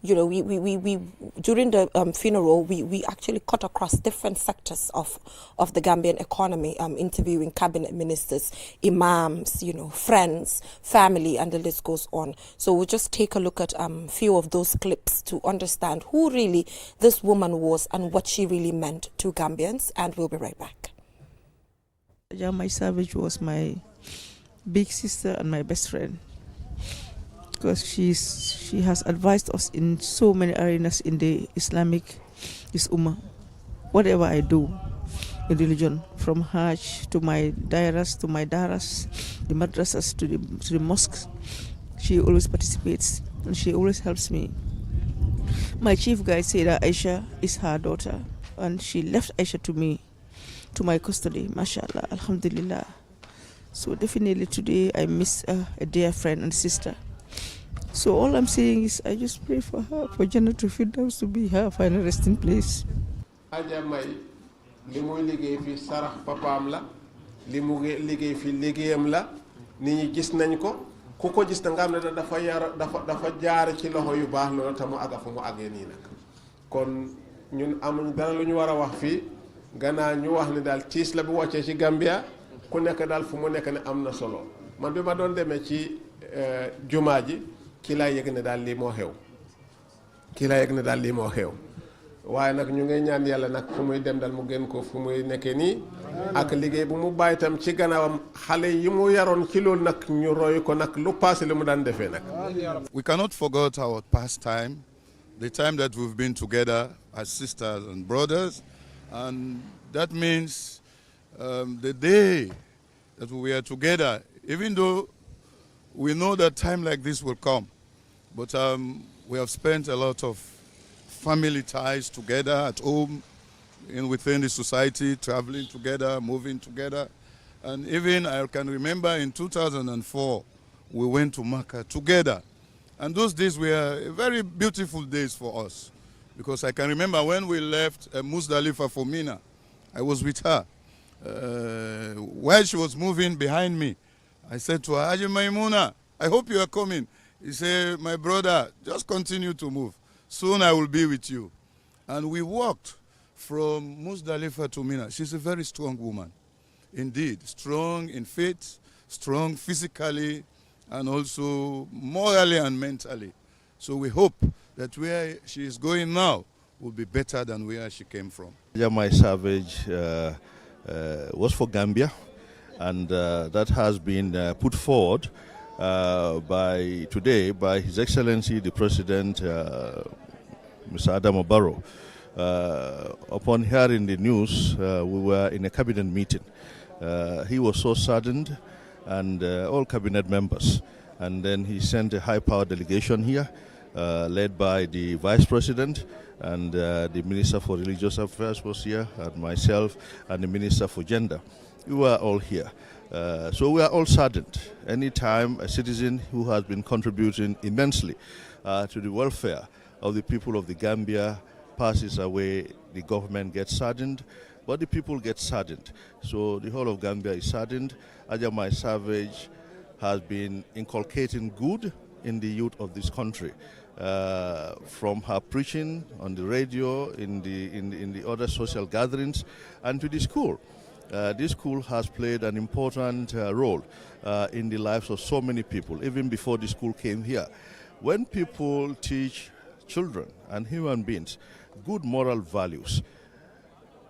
You know, we during the funeral, we actually cut across different sectors of the Gambian economy, interviewing cabinet ministers, imams, you know, friends, family, and the list goes on. So we'll just take a look at few of those clips to understand who really this woman was and what she really meant to Gambians, and we'll be right back. My Savage was my big sister and my best friend, because she has advised us in so many arenas in the Islamic Ummah. Whatever I do in religion, from Hajj to my dairas, to my daras, the madrasas to the mosques, she always participates and she always helps me. My chief guide said that Aisha is her daughter, and she left Aisha to me, to my custody, mashallah, alhamdulillah. So definitely today I miss a dear friend and sister. So all I'm saying is I just pray for her, for Jannah to Firdaus to be her final resting place. Aja May li muy liggéey fi sarax papaam la, li mu liggéey fi liggéeyam la, nit ñi gis nañ ko, ku ko gis nga xam ne dafa jaar ci loxo yu baax loolu te mu àgg fu mu àggee nii nag. Kon ñun amuñ dara lu ñu war a wax fii gannaaw ñu wax ne daal tiis la bu wàccee ci Gambia, ku nekk daal fu mu nekk ne am na solo. Man bi ma doon demee ci jumaa ji ki laa yëg ne daal lii moo xew, ki laa yëg ne daal lii moo xew. waaye nag ñu ngay ñaan yàlla nag fu muy dem dal mu gën ko fu muy nekkee nii ak liggéey bu mu bàyyi tam ci gannaawam xale yi mu yaroon ci loolu nag ñu roy ko nag lu passé li mu daan defee nag. We cannot forget our past time, the time that we've been together as sisters and brothers, and that means the day that we are together, even though we know that time like this will come, but we have spent a lot of family ties together at home, within the society, traveling together, moving together. And even I can remember in 2004, we went to Makkah together. And those days were very beautiful days for us, because I can remember when we left Muzdalifa for Mina, I was with her. While she was moving behind me, I said to her, Haji Maimuna, I hope you are coming. He said, my brother, just continue to move. Soon I will be with you. And we walked from Muzdalifa to Mina. She's a very strong woman. Indeed, strong in faith, strong physically, and also morally and mentally. So we hope that where she is going now will be better than where she came from. My Savage was for Gambia, and that has been put forward by His Excellency the President, Mr. Adama Barrow. Upon hearing the news, we were in a cabinet meeting. He was so saddened, and all cabinet members. And then he sent a high-power delegation here, led by the Vice President, and the Minister for Religious Affairs was here, and myself, and the Minister for Gender. We were all here. So we are all saddened. Anytime a citizen who has been contributing immensely to the welfare of the people of the Gambia passes away, the government gets saddened, but the people get saddened. So the whole of Gambia is saddened. Ajamai Savage has been inculcating good in the youth of this country. From her preaching on the radio, in the other social gatherings, and to the school. This school has played an important role in the lives of so many people, even before the school came here. When people teach children and human beings good moral values,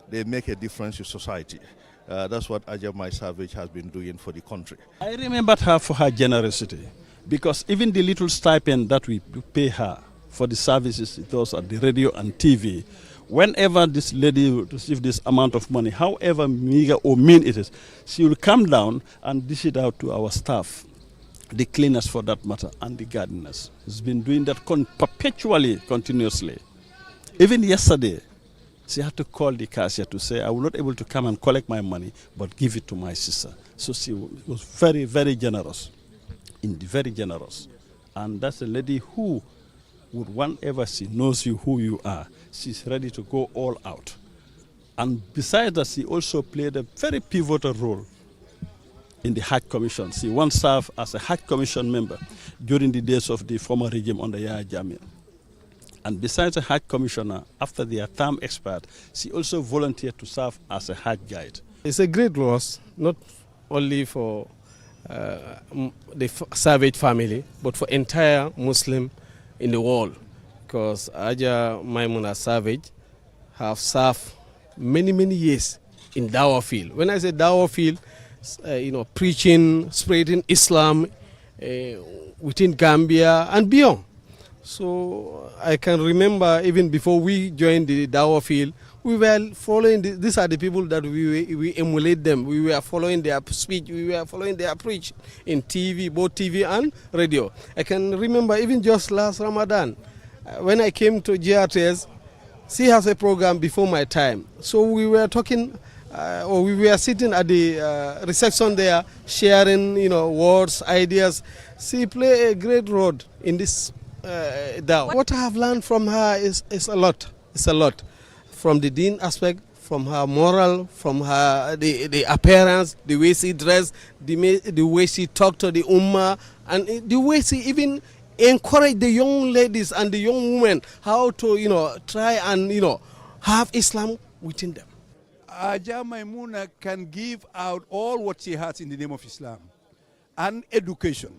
they make a difference in society. That's what Ajamai Savage has been doing for the country. I remembered her for her generosity, because even the little stipend that we pay her for the services it does at the radio and TV, whenever this lady receives this amount of money, however meager or mean it is, she will come down and dish it out to our staff, the cleaners for that matter, and the gardeners. She's been doing that perpetually, continuously. Even yesterday, she had to call the cashier to say, I will not able to come and collect my money, but give it to my sister. So she was very, very generous, very generous. And that's a lady who, would whenever she knows you who you are, she's ready to go all out. And besides that, she also played a very pivotal role in the Hajj Commission. She once served as a Hajj Commission member during the days of the former regime under Yahya Jammeh. And besides a Hajj commissioner, after their term expired, she also volunteered to serve as a Hajj guide. It's a great loss, not only for the Savage family, but for entire Muslim in the world. Because Aja Maimuna Savage have served many years in Dawah field. When I say Dawah field, preaching, spreading Islam within Gambia and beyond. So I can remember even before we joined the Dawah field, we were following, these are the people that we emulate them. We were following their speech, we were following their preach in TV, both TV and radio. I can remember even just last Ramadan, when I came to GRTS, she has a program before my time. So we were talking, or we were sitting at the reception there, sharing, words, ideas. She played a great role in this dawah. What I have learned from her is a lot. It's a lot. From the deen aspect, from her moral, from her the appearance, the way she dressed, the way she talked to the ummah, and the way she even encouraged the young ladies and the young women how to try and have Islam within them. Aja Maimuna can give out all what she has in the name of Islam and education.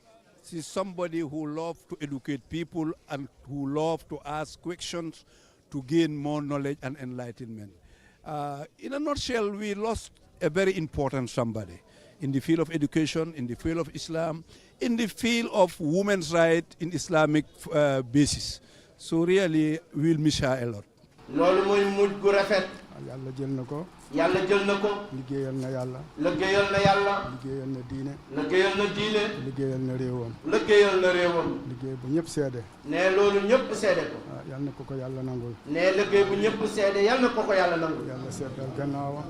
She's somebody who loves to educate people and who loves to ask questions to gain more knowledge and enlightenment. In a nutshell, we lost a very important somebody in the field of education, in the field of Islam, in the field of women's rights in Islamic basis. So really, we'll miss her a lot. yàlla jël na ko. yàlla jël na ko. liggéeyal na yàlla. liggéeyal na yàlla. liggéeyal na diine. liggéeyal na diine. liggéeyal na réewam. liggéeyal na réewam. liggéey bu ñëpp seede. ne loolu ñëpp seede ko. yal na ko yàlla nangul. ne liggéey bu ñëpp seede yal na ko yàlla nangul. yàlla seddal gannaawam.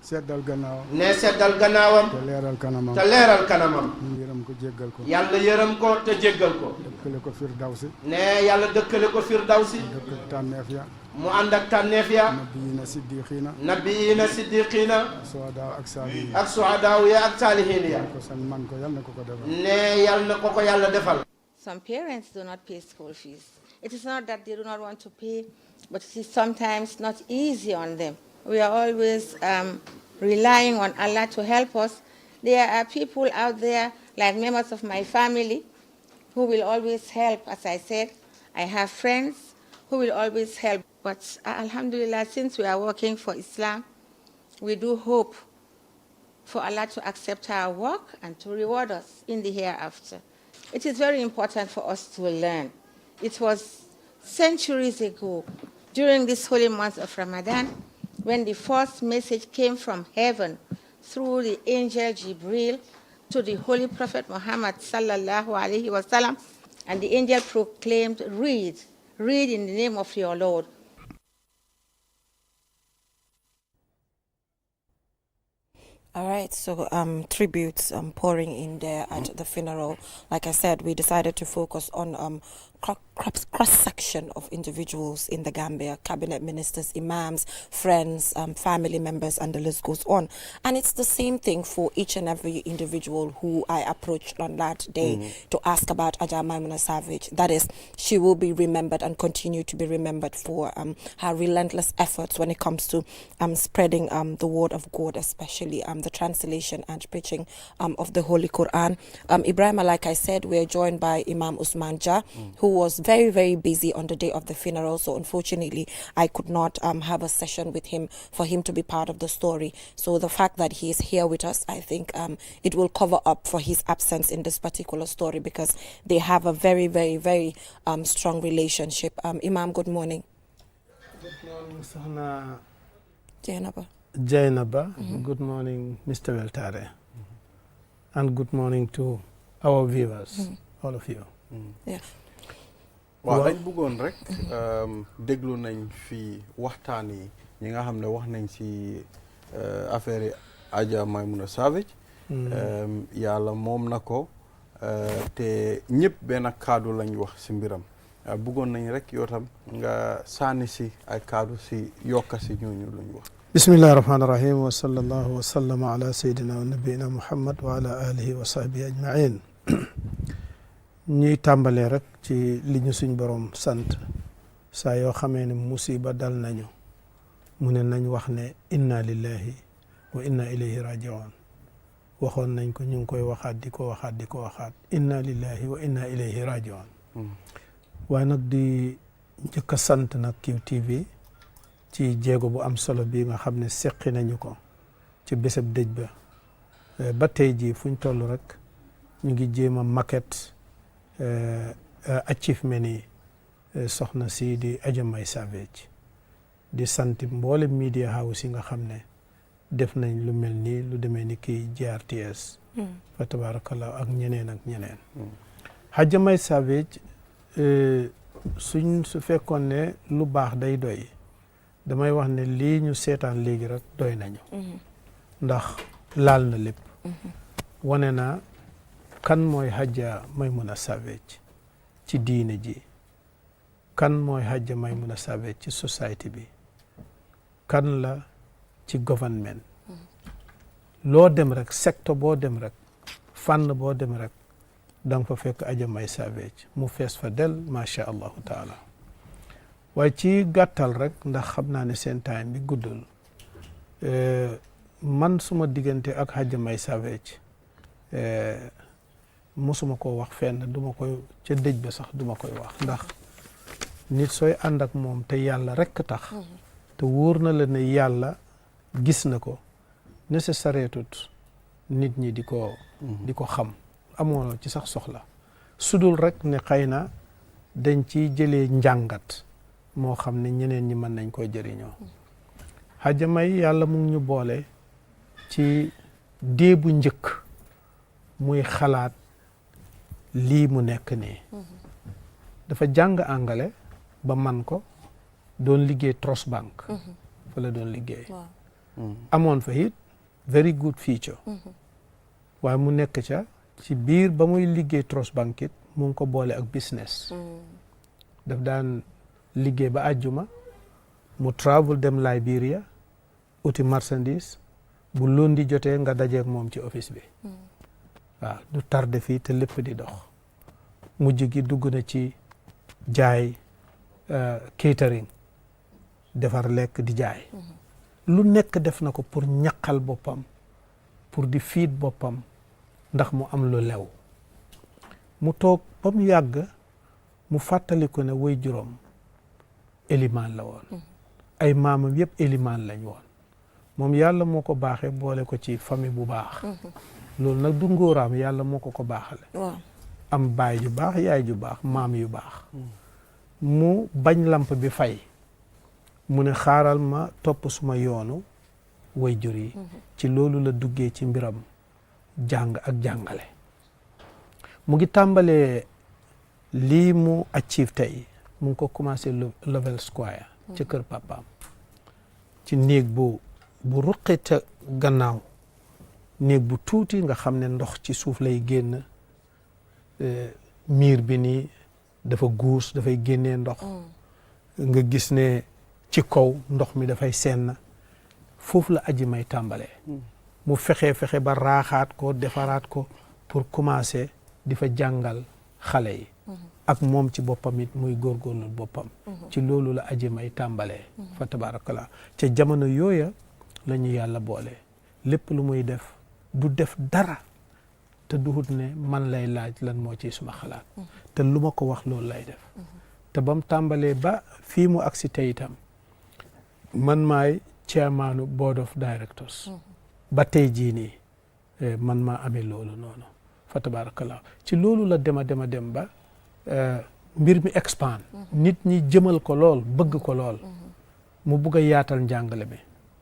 seddal gannaawam. ne seddal gannaawam. te leeral kanamam. te leeral kanamam. ñu yërëm ko jéggal ko. yàlla yërëm ko te jéggal ko. dëkkale ko firdawsi. ne yàlla dëkkale ko firdawsi. dëkk tànneef ya. mu ànd ak tànneef ya. nabiyina siddiqina. nabiyina siddiqina. suhadaa ak saalihin. ak suhadaa ya ak saalihin ya. ko san man ko yal na ko defal. ne yal na ko yàlla defal. Some parents do not pay school fees. It is not that they do not want to pay, but it is sometimes not easy on them. We are always relying on Allah to help us. There are people out there, like members of my family, who will always help. As I said, I have friends who will always help. But alhamdulillah, since we are working for Islam, we do hope for Allah to accept our work and to reward us in the hereafter. It is very important for us to learn. It was centuries ago, during this holy month of Ramadan, when the first message came from heaven through the angel Jibril to the Holy Prophet Muhammad sallallahu alaihi wasallam, and the angel proclaimed, read in the name of your Lord. All right, so tributes pouring in there at the funeral. Like I said, we decided to focus on cross-section of individuals in the Gambia, cabinet ministers, imams, friends, family members, and the list goes on. And it's the same thing for each and every individual who I approached on that day to ask about Aja Maimuna Savage. That is, she will be remembered and continue to be remembered for her relentless efforts when it comes to spreading the word of God, especially the translation and preaching of the Holy Quran. Ibrahim, like I said, we're joined by Imam Usman Jah, who was very, very busy on the day of the funeral. So unfortunately, I could not have a session with him for him to be part of the story. So the fact that he is here with us, I think it will cover up for his absence in this particular story, because they have a very, very, very strong relationship. Imam, good morning. Good morning, Sahna Jainaba. Good morning, Mr. Weltare. And good morning to our viewers, all of you. Yeah. waaw dañ bëggoon rek déglu nañ fi waxtaan yi ñi nga xam ne wax nañ ci affaire Aja Maimuna Savage yàlla moom na ko te ñëpp benn kaddu lañ wax ci mbiram bëggoon nañ rek yow tam nga sànni ci ay kaddu ci yokka ci ñooñu luñ wax. bismillahi rahmaani rahim wa sallallahu wa sallama ala sayyidina wa nabiyina muhammad wa ala alihi wa sahbihi ajmain. ñuy tàmbalee rek ci li ñu suñ borom sant saa yoo xamee ne musiba dal nañu mu ne nañ wax ne inna lillahi wa inna ilayhi rajiun waxoon nañ ko ñu ngi koy waxaat di ko waxaat inna lillahi wa inna ilayhi rajiun waaye nag di njëkk a sant nag QTV ci jéego bu am solo bi nga xam ne seqi nañu ko ci bésab dëj ba tey jii fuñ toll rek ñu ngi jéem a maquette achievement yi soxna si di Adja May Savage di sant mboolem media house yi nga xam ne def nañ lu mel nii lu demee ni kii GRTS fa tabarakallah ak ñeneen Adja May Savage su fekkoon ne lu baax day doy damay wax ne lii ñu seetaan léegi rek doy nañu ndax laal na lépp wane na kan mooy Adja Maymuna Savage ci diine ji kan mooy Adja Maymuna Savage ci society bi kan la ci government loo dem rek secteur boo dem rek fànn boo dem rek danga fa fekk Adja May Savage mu fees fa del macha allahu taala waaye ci gàttal rek ndax xam naa ne seen time bi guddul man suma diggante ak Adja May Savage mosuma ko wax fenn duma koy ca dëj ba sax duma koy wax ndax nit sooy ànd ak moom te yàlla rekk tax te wóor na la ne yàlla gis na ko nécessaire tut nit ñi di ko xam amoo ci sax soxla sudul rek ne xëy na dañ ci jëlee njàngat moo xam ne ñeneen ñi mën nañ koy jëriñoo Adja May yàlla mu ngi ñu boole ci dee bu njëkk muy xalaat lii mu nekk nii dafa jàng anglais ba man ko doon liggéey Trust Bank fa la doon liggéey amoon fa it very good future waaye mu nekk ca ci biir ba muy liggéey Trust Bank it mu ngi ko boole ak business daf daan liggéey ba àjjuma mu travel dem Liberia uti marchandise bu lundi jotee nga dajeek moom ci office bi waaw du tardé fii te lépp di dox mujj gi dugg na ci jaay catering defar lekk di jaay lu nekk def na ko pour ñaqal boppam pour di fiit boppam ndax mu am lu lew mu toog ba mu yàgg mu fàttali ko ne way juróom élimaan la woon ay maamam yëpp élimaan lañ woon moom yàlla moo ko baaxee boole ko ci famille bu baax loolu nag du ngóoraam yàlla moo ko baaxale am baay ju baax yaay ju baax maam yu baax mu bañ lamp bi fay mu ne xaaral ma topp suma yoonu way jur yi ci loolu la duggee ci mbiram jàng ak jàngale mu ngi tàmbalee lii mu achieve tey mu ngi ko commencé Level Square ca kër papaam ci néeg bu ruqe ca gannaaw néeg bu tuuti nga xam ne ndox ci suuf lay génn miir bi nii dafa guus dafay génnee ndox nga gis ne ci kaw ndox mi dafay senn foofu la Adja May tàmbalee mu fexe ba raaxaat ko defaraat ko pour commencer di fa jàngal xale yi ak moom ci boppam it muy góorgóorlu boppam ci loolu la Adja May tàmbalee fa tabarakallah ca jamono yooya la ñu yàlla boole lépp lu muy def du def dara te duhut ne man lay laaj lan moo ci suma xalaat te lu ma ko wax loolu lay def te bam tàmbalee ba fii mu agsi tey itam man maay chairmanu board of directors ba tey jii nii man maa amee loolu noonu fa tabarakallah ci loolu la dem ba mbir mi expand nit ñi jëmal ko lool bëgg ko lool mu bugg a yaatal njàngale mi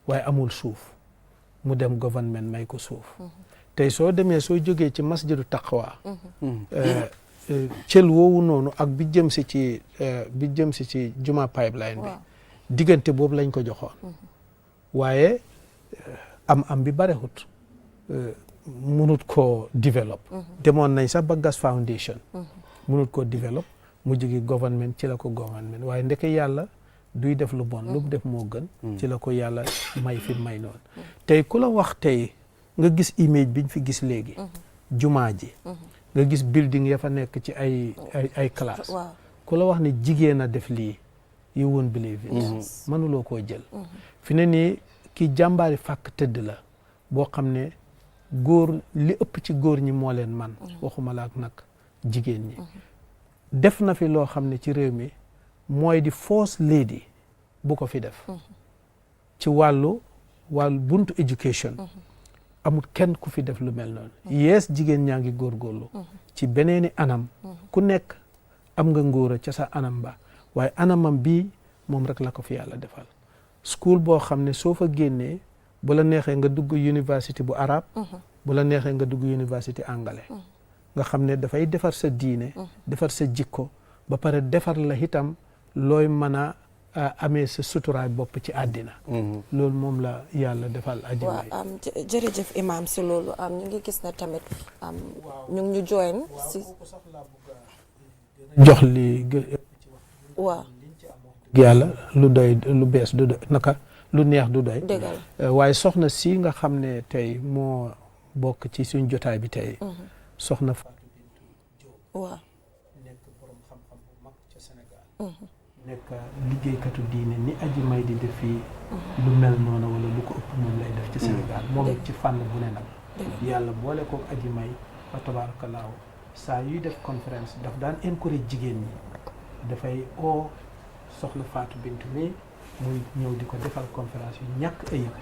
waaye amul suuf mu dem government may ko suuf tey soo demee soo jógee ci masjidu taqwa cël woowu noonu ak bi jëm si ci juma pipeline bi diggante boobu lañ ko joxoon waaye am bi barexut munut koo develop demoon nañ sax ba gas foundation munut koo develop mu jógi government ci la ko government waaye ndeke yàlla duy def lu bon lu mu def moo gën ci la ko yàlla may fi may noonu tey ku la wax tey nga gis image biñ fi gis léegi jumaa ji nga gis building ya fa nekk ci ay classe ku la wax ne jigéen a def lii you won't believe it mënuloo koo jël fi ne nii ki jàmbaari fàkk tëdd la boo xam ne góor li ëpp ci góor ñi moo leen man waxuma la ak nag jigéen ñi def na fi loo xam ne ci réew mi mooy di first lady bu ko fi def ci wàllu buntu education amul kenn ku fi def lu mel noonu yees jigéen ñaa ngi góorgóorlu ci beneeni anam ku nekk am nga ngóora ca sa anam ba waaye anamam bii moom rek la ko fi yàlla defal school boo xam ne soo fa génnee bu la neexee nga dugg université bu arab bu la neexee nga dugg université anglais nga xam ne dafay defar sa diine defar sa jikko ba pare defar la itam looy mën a amee sa suturaay bopp ci àddina loolu moom la yàlla defal aji may jërëjëf imam si loolu ñu ngi gis na tamit ñu ngi ñu join si jox li waaw yàlla lu doy lu bees du doy naka lu neex du doy waaye soxna si nga xam ne tey moo bokk ci suñ jotaay bi tey soxna Fatou Bintou waaw nekk borom xam-xam bu mag ca Sénégal nekk liggéeykatu diine ni aji may di def fii lu mel noonu wala lu ko ëpp moom lay def ci Sénégal moom ci fànn bu ne nag yàlla boole kook aji may fa tabaarakallaahu saa yuy def conférence daf daan encourage jigéen ñi dafay oo soxna Fatou Bintou mi muy ñëw di ko defal conférence yu ñàkk ayib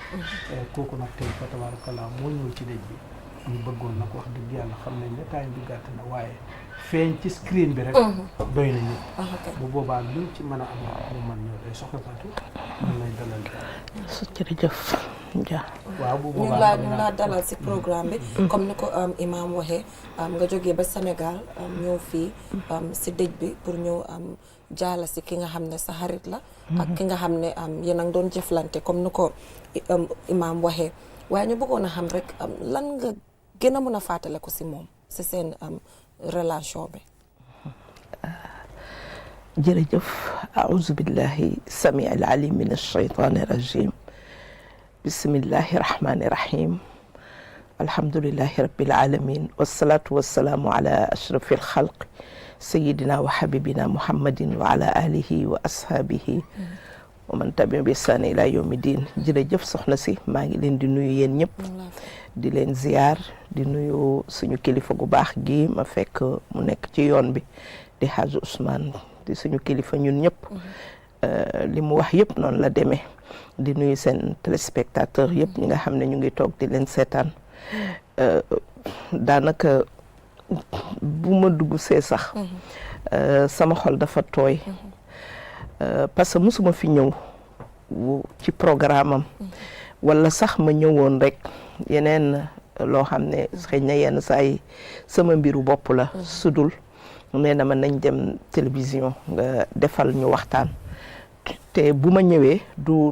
kooku nag tey fa tabaarakallaahu moo ñëw ci dëj bi ñu bëggoon nag wax dëgg yàlla xam nañ ne time bi gàtt na waaye feeñ ci screen bi rek doy na ñëpp bu boobaa luñ ci mën a am mu man ñëw day soxla Fatou ñu lay dalal jërëjëf waaw bu boobaa ñu laa dalal si programme bi comme ni ko imam waxee nga jógee ba Sénégal ñëw fii si dëj bi pour ñëw jaala si ki nga xam ne sa xarit la ak ki nga xam ne yéen a ngi doon jëflante comme ni ko imam waxee waaye ñu bëggoon a xam rek lan nga gën a mën a fàttale ko si moom si seen relation bi jërëjëf aouzu billahi sami al alim min alshaytani rajim bismillahi rahmani rahim alhamdulillahi rabbil alamin wassalatu wassalamu ala ashrafi alxalq sayidina wa habibina muhammadin wa ala alihi wa ashabihi wa man tabi bi ihsaan ila yawmi diin jërëjëf soxna si maa ngi leen di nuyu yéen ñëpp di leen ziyaar di nuyu suñu kilifa gu baax gi ma fekk mu nekk ci yoon bi di Hadj Ousmane di suñu kilifa ñun ñëpp li mu wax yëpp noonu la demee di nuyu seen téléspectateur yëpp ñi nga xam ne ñu ngi toog di leen seetaan daanaka bu ma dugg see sax sama xol dafa tooy parce que musuma fi ñëw ci programme am wala sax ma ñëwoon rek yeneen loo xam ne xëy na yenn saa yi sama mbiru bopp la sudul nee na ma nañ dem télévision nga defal ñu waxtaan te bu ma ñëwee du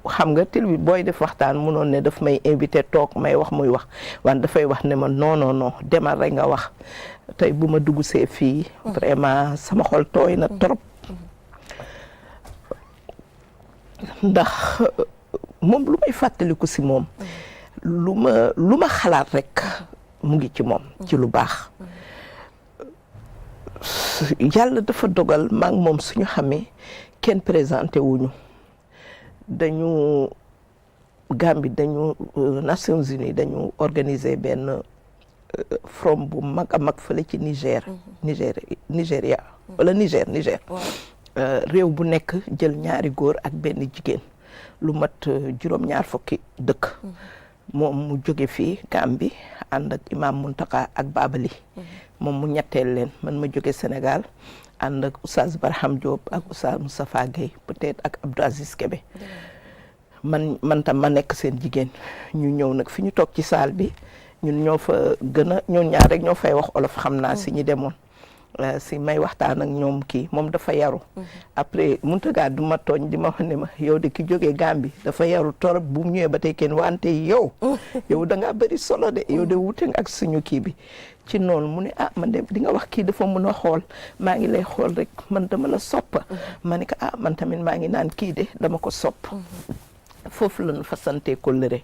xam nga télé bi booy def waxtaan munoon ne daf may invité toog may wax muy wax wante dafay wax ne ma non demal rek nga wax tey bu ma dugg see fii vraiment sama xol tooy na trop ndax moom lu may fàttaliku si moom lu ma xalaat rek mu ngi ci moom ci lu baax yàlla dafa dogal maa ngi moom suñu xamee kenn présenté wuñu dañu Gambie dañu Nations Unies dañu organiser benn forum bu mag a mag fële ci Niger réew bu nekk jël ñaari góor ak benn jigéen lu mat juróom-ñaar fukki dëkk moom mu jóge fii Gambie ànd ak imam Muntaka ak Babali moom mu ñetteel leen man ma jóge Sénégal ànd ak Oustaz Barham Diop ak Oustaz Moustapha Gueye peut-être ak Abdou Aziz Kébé man tam ma nekk seen jigéen ñu ñëw nag fi ñu toog ci salle bi ñun ñoo fa ñun ñaar rek ñoo fay wax olof xam naa si ñi demoon si may waxtaan ak ñoom kii moom dafa yaru après Mountaga du ma tooñ di ma wax ne ma yow de ki jógee Gambie dafa yaru torop bu mu ñëwee ba tey kenn wante yow da ngaa bëri solo de yow de wute nga ak suñu kii bi ci noonu mu ne man de di nga wax kii dafa mën a xool maa ngi lay xool rek man dama la soppa ma ne ko man tamit maa ngi naan kii de dama ko sopp foofu la ñu fa sante kóllëre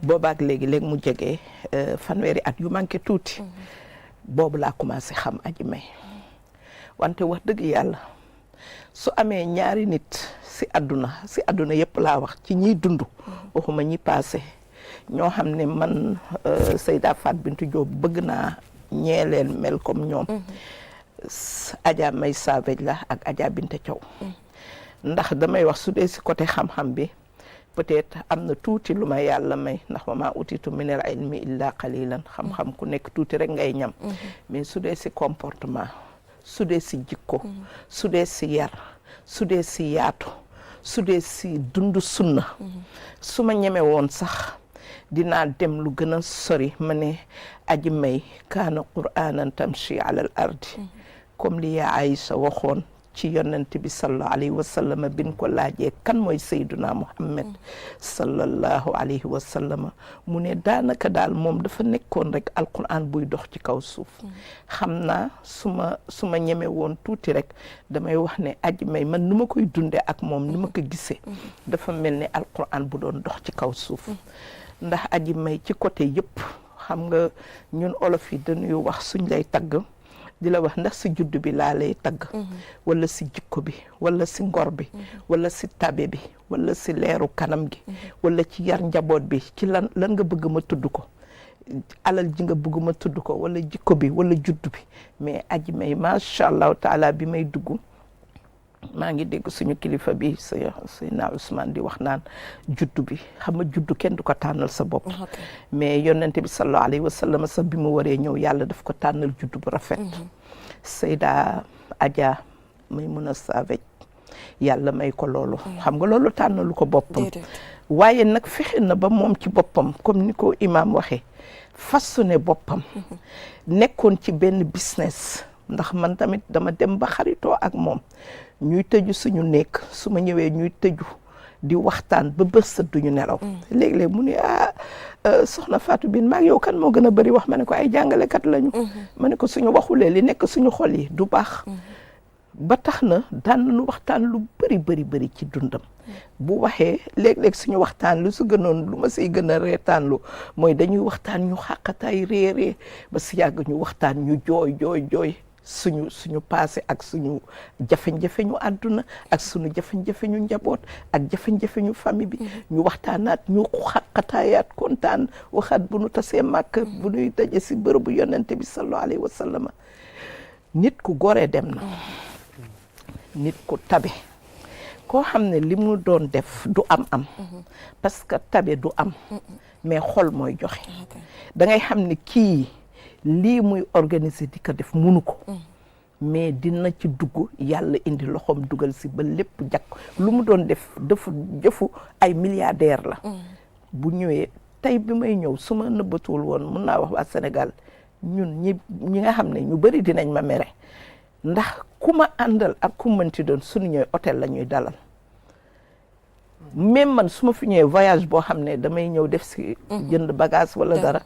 boobaak léegi mu jege fanweeri at yu manqué tuuti boobu laa commencé xam Aji May wante wax dëgg yàlla su amee ñaari nit si àdduna yëpp laa wax ci ñiy dund waxuma ñi passé ñoo xam ne man Seyda Fat Bintou Diop bëgg naa ñeeleel mel comme ñoom Adja May Savage la ak Adja Binte Thiaw ndax damay wax su dee si côté xam-xam bi peut-être am na tuuti lu ma yàlla may ndax wa maa utiitu minal ilmi illa qalilan xam-xam ku nekk tuuti rek ngay ñam mais su dee si comportement su dee si jikko su dee si yar su dee si yaatu su dee si dund sunna su ma ñeme woon sax dinaa dem lu gën a sori ma ne aji may kaana qur'aanan tamshi alal ardi comme li yaa Aïcha waxoon ci yonent bi sallallahu alayhi wa sallam bin ko laajee kan mooy Seyduna Muhammad sallallahu alayhi wa sallam mu ne daanaka daal moom dafa nekkoon rek alquran buy dox ci kaw suuf xam naa su ma ñeme woon tuuti rek damay wax ne aji may man nu ma koy dundee ak moom ni ma ko gisee dafa mel ni alquran bu doon dox ci kaw suuf ndax aji may ci côté yëpp xam nga ñun olof yi dañuy wax suñ lay tagg di la wax ndax si juddu bi laa lay tagg wala si jikko bi wala si ngor bi wala si tabe bi wala si leeru kanam gi wala ci yar njaboot bi ci lan nga bëgg ma tudd ko alal ji nga bëgg ma tudd ko wala jikko bi wala juddu bi mais aji may macha allah taala bi may dugg maa ngi dégg suñu kilifa bi Seydina Ousmane di wax naan juddu bi xam nga juddu kenn du ko tànnal sa bopp mais yonente bi sallallahu alayhi wa sallam sax bi mu waree ñëw yàlla daf ko tànnal juddu bu rafet Seyda Adja Maymuna Savage yàlla may ko loolu xam nga loolu tànnalu ko boppam waaye nag fexe na ba moom ci boppam comme ni ko imam waxee façonné boppam nekkoon ci benn business ndax man tamit dama dem ba xaritoo ak moom ñuy tëju suñu nekk su ma ñëwee ñuy tëju di waxtaan ba bës sa duñu nelaw léeg-léeg mu ne soxna Fatou Bin maag yow kan moo gën a bëri wax ma ne ko ay jàngalekat lañu ma ne ko suñu waxulee li nekk suñu xol yi du baax ba tax na daan nañu waxtaan lu bëri ci dundam bu waxee léeg-léeg suñu waxtaan lu su gënoon lu ma siy gën a reetaanlu mooy dañuy waxtaan ñu xàqataay réeree ba si yàgg ñu waxtaan ñu jooy suñu passé ak suñu jafe-jafe ñu àdduna ak suñu jafe-jafe ñu njaboot ak jafe-jafe ñu famille bi ñu waxtaanaat ñu xàqataayaat kontaan waxaat bu nu tasee màkk bu nuy daje si bërëbu yonente bi sallallahu alayhi wa sallam nit ku gore dem na nit ku tabe koo xam ne li mu doon def du am parce que tabe du am mais xol mooy joxe da ngay xam ne kii lii muy organiser di ko def munu ko mais dina ci dugg yàlla indi loxoom dugal si ba lépp jag lu mu doon def jëfu ay milliardaire la bu ñëwee tey bi may ñëw su ma nëbbatuwul woon mun naa wax waa Sénégal ñun ñi nga xam ne ñu bëri dinañ ma mere ndax ku ma àndal ak ku mënti doon suñu ñëwee hôtel la ñuy dalal même man su ma fi ñëwee voyage boo xam ne damay ñëw def si jënd bagage wala dara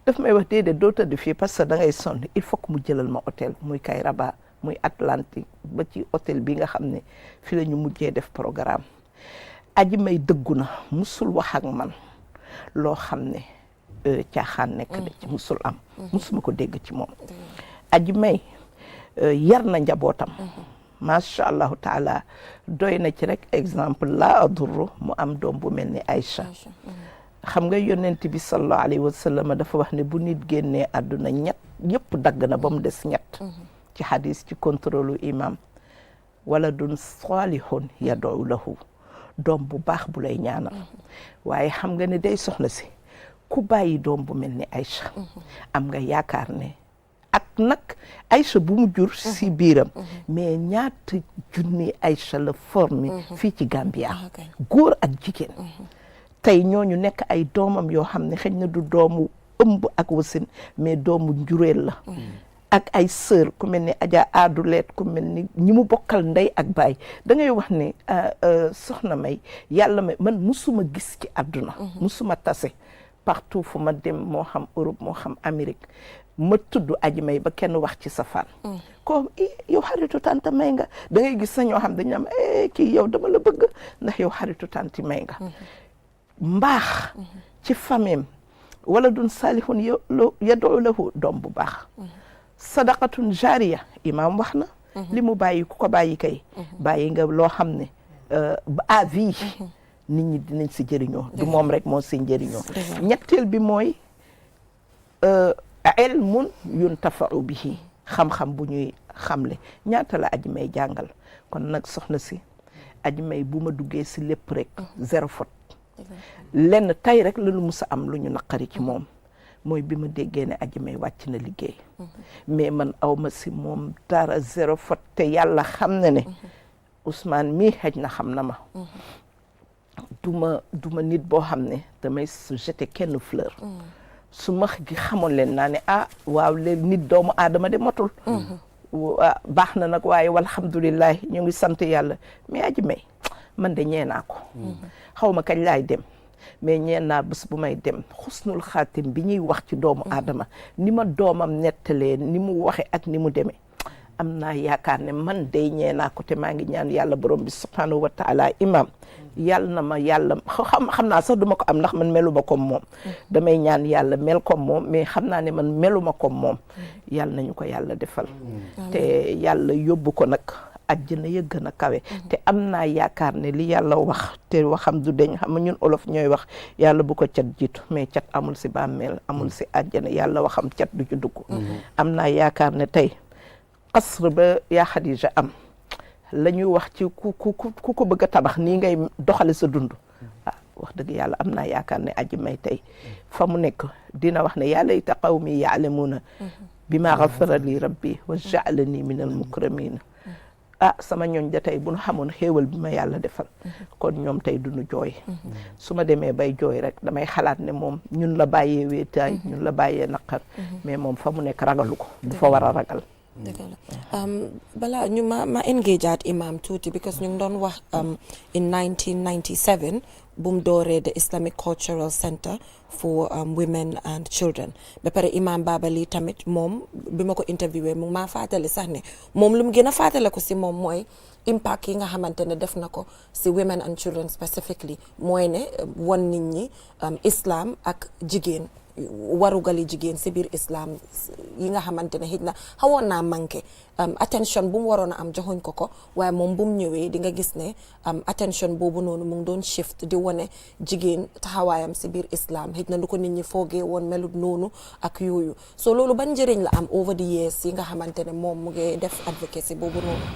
daf may wax déedéet doo tëdd fii parce que da ngay sonn il faut que mu jëlal ma hôtel muy Kayraba muy Atlantique ba ci hôtel bi nga xam ne fi la ñu mujjee def programme aji may dëggu na musul wax ak man loo xam ne caaxaan nekk de ci musul am musuma ko dégg ci moom aji may yar na njabootam macha allahu taala doy na ci rek exemple la adurru mu am doom bu mel ni Aïcha xam nga yonent bi sallallahu alayhi wa sallam dafa wax ne bu nit génnee àdduna ñett yëpp dagg na ba mu des ñett ci hadis ci contrôle imam waladun salihun yad'u lahu doom bu baax bu lay ñaanal waaye xam nga ne day soxna si ku bàyyi doom bu mel ni Aïcha am nga yaakaar ne ak nag Aïcha bu mu jur si biiram mais ñaata junni Aïcha la formé fii ci Gambia góor ak jigéen tey ñooñu nekk ay doomam yoo xam ne xëy na du doomu ëmb ak wasin mais doomu njureel la ak ay sœur ku mel ni Adja Aduleet ku mel ni ñi mu bokkal ndey ak baay da ngay wax ne soxna May yàlla may man musuma gis ci àdduna musuma tase partout fu ma dem moo xam Europe moo xam Amérique ma tudd aji may ba kenn wax ci sa fan ko yow xaritu tante may nga da ngay gis sa ñoo xam dañu am kii yow dama la bëgg ndax yow xaritu tante may nga mbaax ci famem wala dun salihun yad'u lahu doom bu baax sadaqatun jariya imam wax na li mu bàyyi ku ko bàyyi kay bàyyi nga loo xam ne à vie nit ñi dinañ si jëriñoo du moom rek moo si njëriñoo ñetteel bi mooy ilmun yuntafa'u bihi xam-xam bu ñuy xamle ñaata la aji may jàngal kon nag soxna si aji may bu ma duggee si lépp rek zéro faute lenn tey rek la lu mus a am lu ñu naqari ci moom mooy bi ma déggee ne aji may wàcc na liggéey mais man aw ma si moom dara zéro faute te yàlla xam na ne Ousmane mii xëj na xam na ma du ma nit boo xam ne damay jeté kenn fleur su ma gi xamoon leen naa ne waaw leen nit doomu aadama de motul baax na nag waaye walhamdulillah ñu ngi sant yàlla mais aji may man de ñee naa ko xaw ma kañ laay dem mais ñeen naa bés bu may dem xusnul xaatim bi ñuy wax ci doomu aadama ni ma doomam nettalee ni mu waxe ak ni mu demee am naa yaakaar ne man day ñee naa ko te maa ngi ñaan yàlla borom bi subhanahu wa taala imam yàlla na ma yàlla xam naa sax duma ko am ndax man meluma comme moom damay ñaan yàlla mel comme moom mais xam naa ne man meluma comme moom yàlla nañu ko yàlla defal te yàlla yóbbu ko nag àjjana ya gën a kawe te am naa yaakaar ne li yàlla wax te waxam du deñ xam nga ñun olof ñooy wax yàlla bu ko cat jiitu mais cat amul si bàmmeel amul si àjjana yàlla waxam cat du ci dugg am naa yaakaar ne tey xasr ba yaa Xadija am la ñuy wax ci ku ko bëgg a tabax nii ngay doxale sa dund wax dëgg yàlla am naa yaakaar ne aji may tey fa mu nekk dina wax ne yaa layta qawmi ya'lamuuna bima ghafara li rabbi wa ja'alani min al mukramina sama ñooñ da tey bu nu xamoon xéewal bi ma yàlla defal kon ñoom tey duñu jooy su ma demee bay jooy rek damay xalaat ne moom ñun la bàyyee wéetaay ñun la bàyyee naqar mais moom fa mu nekk ragalu ko du fa war a ragal dëgg la balaa ñu ma engage at imam tuuti because ñu ngi doon wax in 1997 bu mu dooree the Islamic Cultural Center for women and children ba pare imam Babali tamit moom bi ma ko interviewé mu maa fàttali sax ne moom lu mu gën a fàttale ko si moom mooy impact yi nga xamante ne def na ko si women and children specifically mooy ne won nit ñi islam ak jigéen warugali jigéen si biir islam yi nga xamante ne xëy na xawoon naa manqué attention bu mu waroon a am joxuñ ko waaye moom bu mu ñëwee di nga gis ne attention boobu noonu mu ngi doon shift di wane jigéen taxawaayam si biir islam xëy na lu ko nit ñi foogee woon melut noonu ak yooyu so loolu ban njëriñ la am over the years yi nga xamante ne moom mu ngi def advocacy boobu noonu.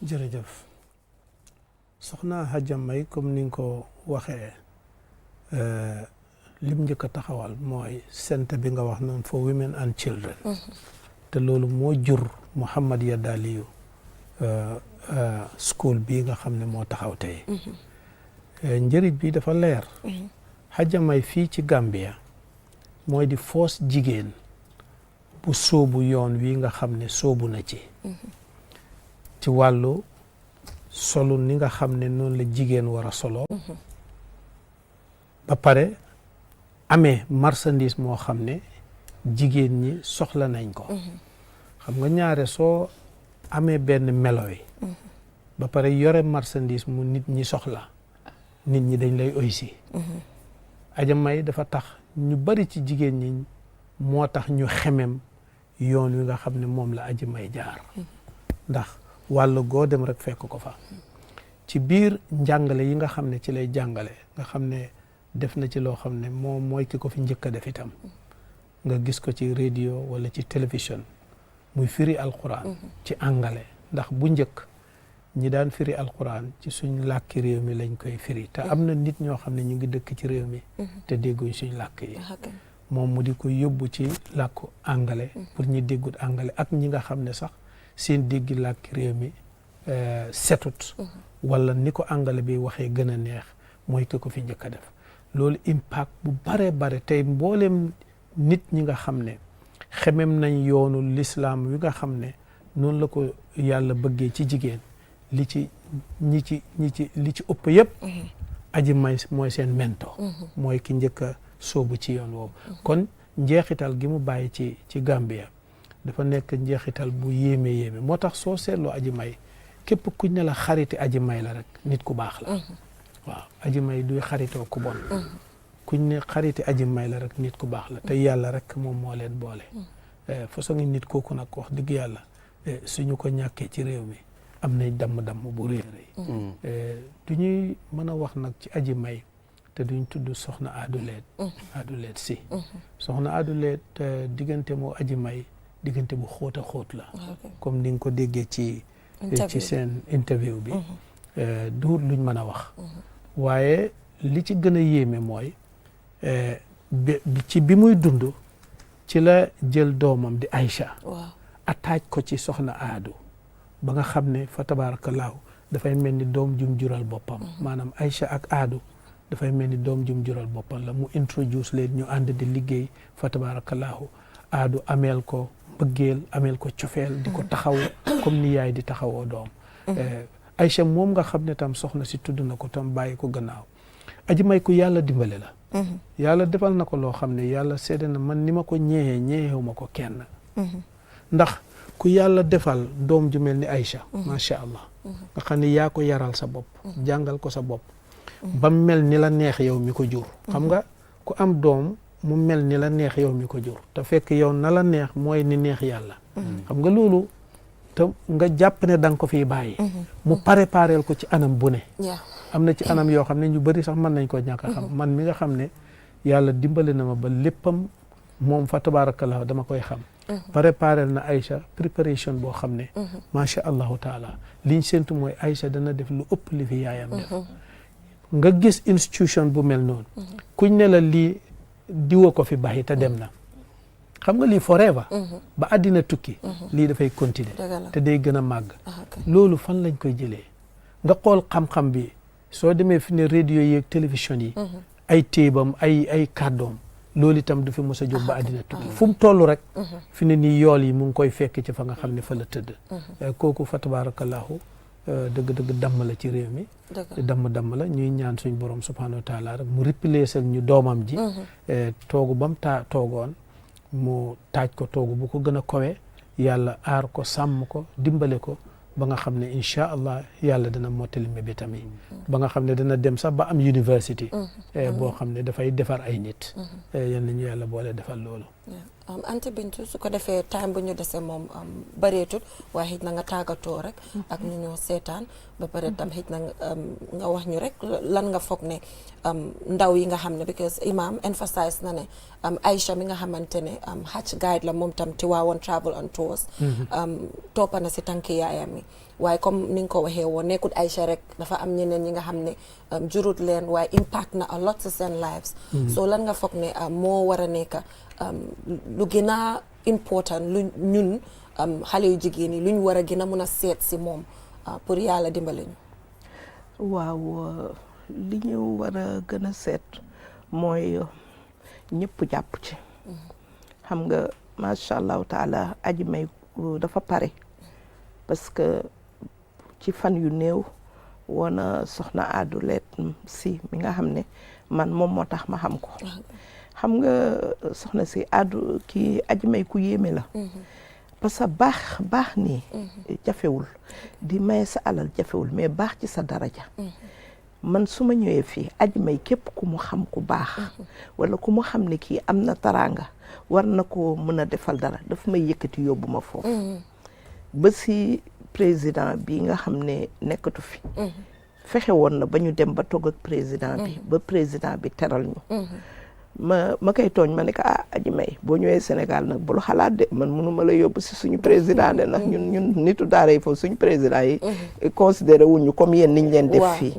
jërëjëf soxna Hadja May comme ni nga ko waxee lim njëkk a taxawal mooy centre bi nga wax noonu for women and children te loolu moo jur Mouhamad Yadaliyu school bii nga xam ne moo taxaw tey njëriñ bi dafa leer Hadja May fii ci Gambia mooy di force jigéen bu sóobu yoon wi nga xam ne sóobu na ci wàllu solu ni nga xam ne noonu la jigéen war a solo ba pare amee marchandise moo xam ne jigéen ñi soxla nañ ko xam nga ñaare soo amee benn melo yi ba pare yore marchandise mu nit ñi soxla nit ñi dañ lay oysi Hadja May dafa tax ñu bari ci jigéen ñi moo tax ñu xemem yoon wi nga xam ne moom la Hadja May jaar ndax wàllu goo dem rek fekk ko fa ci biir njàngale yi nga xam ne ci lay jàngale nga xam ne def na ci loo xam ne moom mooy ki ko fi njëkk a def itam nga gis ko ci radio wala ci télévision muy firi alquran ci angale ndax bu njëkk ñi daan firi alquran ci suñ làkki réew mi lañ koy firi te am na nit ñoo xam ne ñu ngi dëkk ci réew mi te dégguñ suñ làkk yi moom mu di ko yóbbu ci làkku angale pour ñi déggut angale ak ñi nga xam ne sax seen déggi làkki réew mi setut wala ni ko angale bi waxee gën a neex mooy ki ko fi njëkk a def loolu impact bu bare tey mboolem nit ñi nga xam ne xemem nañ yoonu l'islam wi nga xam ne noonu la ko yàlla bëggee ci jigéen li ci ëpp yëpp Hadja May mooy seen mento mooy ki njëkk a sóobu ci yoon woowu kon njeexital gi mu bàyyi ci Gambia dafa nekk njeexital bu yéeme moo tax soo seetloo Hadja May képp kuñ ne la xariti Hadja May la rek nit ku baax la waaw Hadja May duy xaritoo ku bon kuñ ne xariti Hadja May la rek nit ku baax la te yàlla rek moom moo leen boole façon nit kooku nag wax dëgg yàlla suñu ko ñàkkee ci réew mi am nañ damm-damm bu rëy du ñuy mën a wax nag ci aji may te duñ tudd soxna Aduleet si soxna Aduleet diggante moo aji may diggante bu xóot a xóot la comme ni nga ko déggee ci seen interview bi duut luñ mën a wax waaye li ci gën a yéeme mooy ci bi muy dund ci la jël doomam di Aïcha attaaj ko ci soxna Aadu ba nga xam ne fa tabaarakallaahu dafay mel ni doom jum jural boppam maanaam Aïcha ak Aadu dafay mel ni doom jum jural boppam la mu introduce leen ñu ànd di liggéey fa tabaarakallaahu Aadu ameel ko mbëggeel ameel ko cofeel di ko taxaw comme ni yaay di taxawoo doom Aïcha moom nga xam ne tam soxna si tudd na ko tam bàyyi ko gannaaw aji may ku yàlla dimbale la yàlla defal na ko loo xam ne yàlla seede na man ni ma ko ñeewu ma ko kenn ndax ku yàlla defal doom ju mel ni Aïcha macha allah nga xam ne yaa ko yaral sa bopp jàngal ko sa bopp ba mel ni la neex yow mi ko jur xam nga ku am doom mu mel ni la neex yow mi ko jur te fekk yow na la neex mooy ni neex yàlla xam nga loolu te nga jàpp ne da nga ko fiy bàyyi mu préparel ko ci anam bu ne am na ci anam yoo xam ne ñu bëri sax mën nañ ko ñàkk a xam man mi nga xam ne yàlla dimbali na ma ba léppam moom fa tabarakallah dama koy xam préparel na Aïcha préparation boo xam ne macha allahu taala liñ séntu mooy Aïcha dana def lu ëpp li fi yaayam def nga gis institution bu mel noonu kuñ ne la lii diwa ko fi bàyyi te dem na xam nga lii forever ba àddina tukki lii dafay continuer te day gën a màgg loolu fan lañ koy jëlee nga xool xam-xam bi soo demee fi ne radio yi ak télévision yi ay téebam ay kàddoom loolu itam du fi mos a jóg ba àddina tukki fu mu toll rek fi ne nii yool yi mu ngi koy fekk ci fa nga xam ne fa la tëdd kooku fa tabarakallahu dëgg-dëgg damm la ci réew mi damm la ñuy ñaan suñ borom subhanahu wa taala rek mu replacer ñu doomam ji toogu ba mu toogoon mu taaj ko toogu bu ko gën a kowe yàlla aar ko sàmm ko dimbale ko ba nga xam ne incha allah yàlla dana mottali mébétam yi ba nga xam ne dana dem sax ba am university boo xam ne dafay defar ay nit yal nañu yàlla boole defal loolu Anta Bintu su ko defee time bu ñu dese moom bareetut waaye xëj na nga tàggatoo rek ak ñu ñoo seetaan ba pare tam xëj na nga wax ñu rek lan nga foog ne ndaw yi nga xam ne because imam emphasize na ne Aïcha mi nga xamante ne Hajj guide la moom tam Tiwaawan travel and tours toppa na si tànki yaayam yi waaye comme ni nga ko waxee woon nekkut Aïcha rek dafa am ñeneen ñi nga xam ne jurut leen waaye impact na a lot si seen lives so lan nga foog ne moo war a nekk lu gën a important lu ñun xale yu jigéen yi lu ñu war a gën a mun a seet si moom pour yàlla dimbali ñu waaw li ñu war a gën a seet mooy ñëpp jàpp ci xam nga macha allahu taala aji may dafa pare parce que ci fan yu néew woona soxna Aduleet si mi nga xam ne man moom moo tax ma xam ko xam nga soxna si kii aji may ku yéeme la parce que baax nii jafewul di maye sa alal jafewul mais baax ci sa daraja man su ma ñëwee fii aji may képp ku mu xam ku baax wala ku mu xam ne kii am na taraanga war na ko mën a defal dara daf may yëkkati yóbbu ma foofu ba si président bi nga xam ne nekkatu fi fexe woon na ba ñu dem ba toog ak président bi ba président bi teral ñu ma koy tooñ ma ne ko aji may boo ñëwee Sénégal nag bul xalaat de man mënuma la yóbbu si suñu président de nag ñun nitu daara yi foofu suñu président yi considéré wuñu comme yéen niñ leen def fii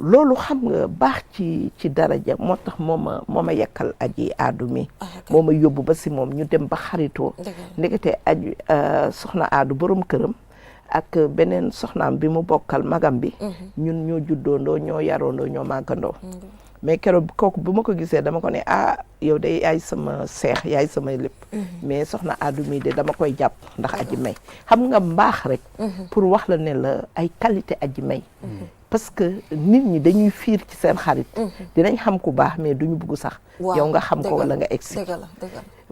loolu xam nga baax ci daraja moo tax moo ma yekkal aji aadu mi moo ma yóbbu ba si moom ñu dem ba xaritoo ndekete aji soxna aadu borom këram ak beneen soxnaam bi mu bokkal magam bi ñun ñoo juddoondoo ñoo yaroondoo ñoo màggandoo mais keroog kooku bu ma ko gisee dama ko ne yow de yaay sama seex yaay sama lépp mais soxna aadu mi de dama koy jàpp ndax aji may xam nga mbaax rek pour wax la ne la ay qualité aji may parce que nit ñi dañuy fiir ci seen xarit dinañ xam ku baax mais duñu bugg sax yow nga xam ko wala nga egsi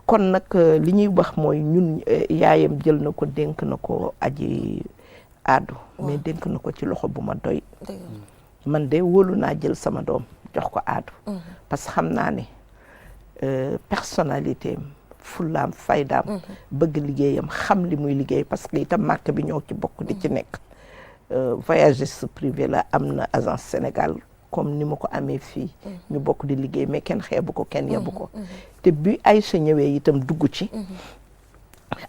kon nag li ñuy wax mooy ñun yaayam jël na ko dénk na ko aji aadu mais dénk na ko ci loxo bu ma doy man de wóolu naa jël sama doom jox ko aadu parce que xam naa ne personnalité fullaam faydaam bëgg liggéeyam xam li muy liggéey parce que itam marque bi ñoo ci bokk di ci nekk voyagiste privé la am na agence Sénégal comme ni ma ko amee fii ñu bokk di liggéey mais kenn xeebu ko kenn yebu ko te bi Aïcha ñëwee itam dugg ci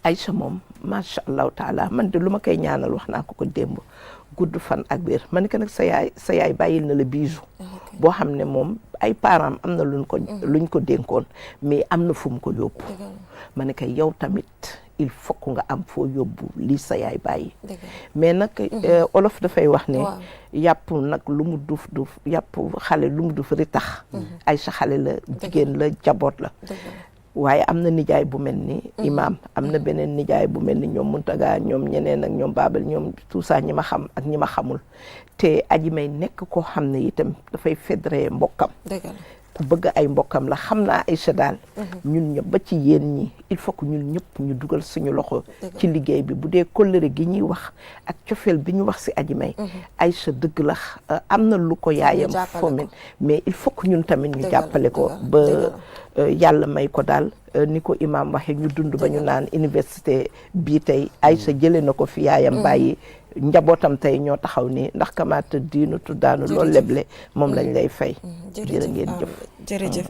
Aïcha moom macha allahu taala man de lu ma koy ñaanal wax naa ko démb gudd fan ak wér ma ne ko nag sa yaay bàyyil na la bijou boo xam ne moom ay parents am na luñ ko dénkoon mais am na fu mu ko yóbbu ma ne ko yow tamit il faut que nga am foo yóbbu lii sa yaay bàyyi mais nag olof dafay wax ne yàpp nag lu mu duuf yàpp xale lu mu duuf ritax Aïcha xale la jigéen la jaboot la waaye am na nijaay bu mel ni imam am na beneen nijaay bu mel ni ñoom Muntaga ñoom ñeneen ak ñoom Babal ñoom tout ça ñi ma xam ak ñi ma xamul te aji may nekk koo xam ne itam dafay fédéré mbokkam ku bëgg ay mbokkam la xam naa Aïcha daal ñun ñëpp ba ci yéen ñi il faut que ñun ñëpp ñu dugal suñu loxo ci liggéey bi bu dee kóllëre gi ñuy wax ak cofeel bi ñu wax si aji may Aïcha dëgg la am na lu ko yaayam fomin mais il faut que ñun tamit ñu jàppale ko ba yàlla may ko daal ni ko imam waxe ñu dund ba ñu naan université bii tey Aïcha jële na ko fi yaayam bàyyi njabootam tey ñoo taxaw ni ndax kamaata diinu tuddaanu loolu leble moom lañ lay fay jërë ngeen jëf jërëjëf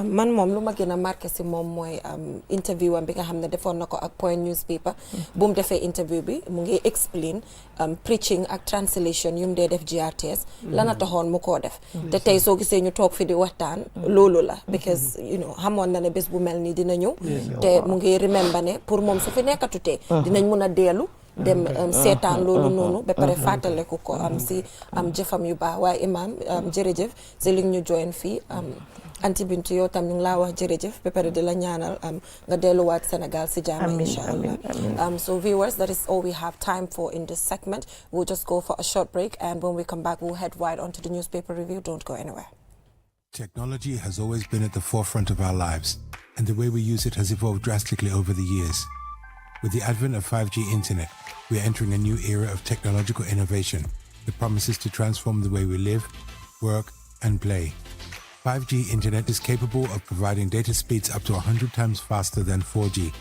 man moom lu ma gën a marqué si moom mooy interview am bi nga xam ne defoon na ko ak Point newspaper bu mu defee interview bi mu ngi explain preaching ak translation yu mu dee def GRTS lana taxoon mu koo def te tey soo gisee ñu toog fi di waxtaan loolu la because you know xamoon na ne bés bu mel nii dina ñëw te mu ngi remember ne pour moom su fi nekkatutee dinañ mun a deelu dem seetaan loolu noonu ba pare fàttaleku ko si jëfam yu baax waaye imam jërëjëf si li ñu join fii anti Bintu yow tam ñu ngi laa wax jërëjëf ba pare di la ñaanal nga delluwaat Sénégal si jàmm insha Allah so viewers, that is all we have time for in this segment. We'll just go for a short break, and when we come back we'll head right on to the newspaper review. Don't go anywhere. Technology has always been at the forefront of our lives, and the way we use it has evolved drastically over the years. With the advent of 5G internet, we are entering a new era of technological innovation that promises to transform the way we live, work, and play. 5G internet is capable of providing data speeds up to 100 times faster than 4G,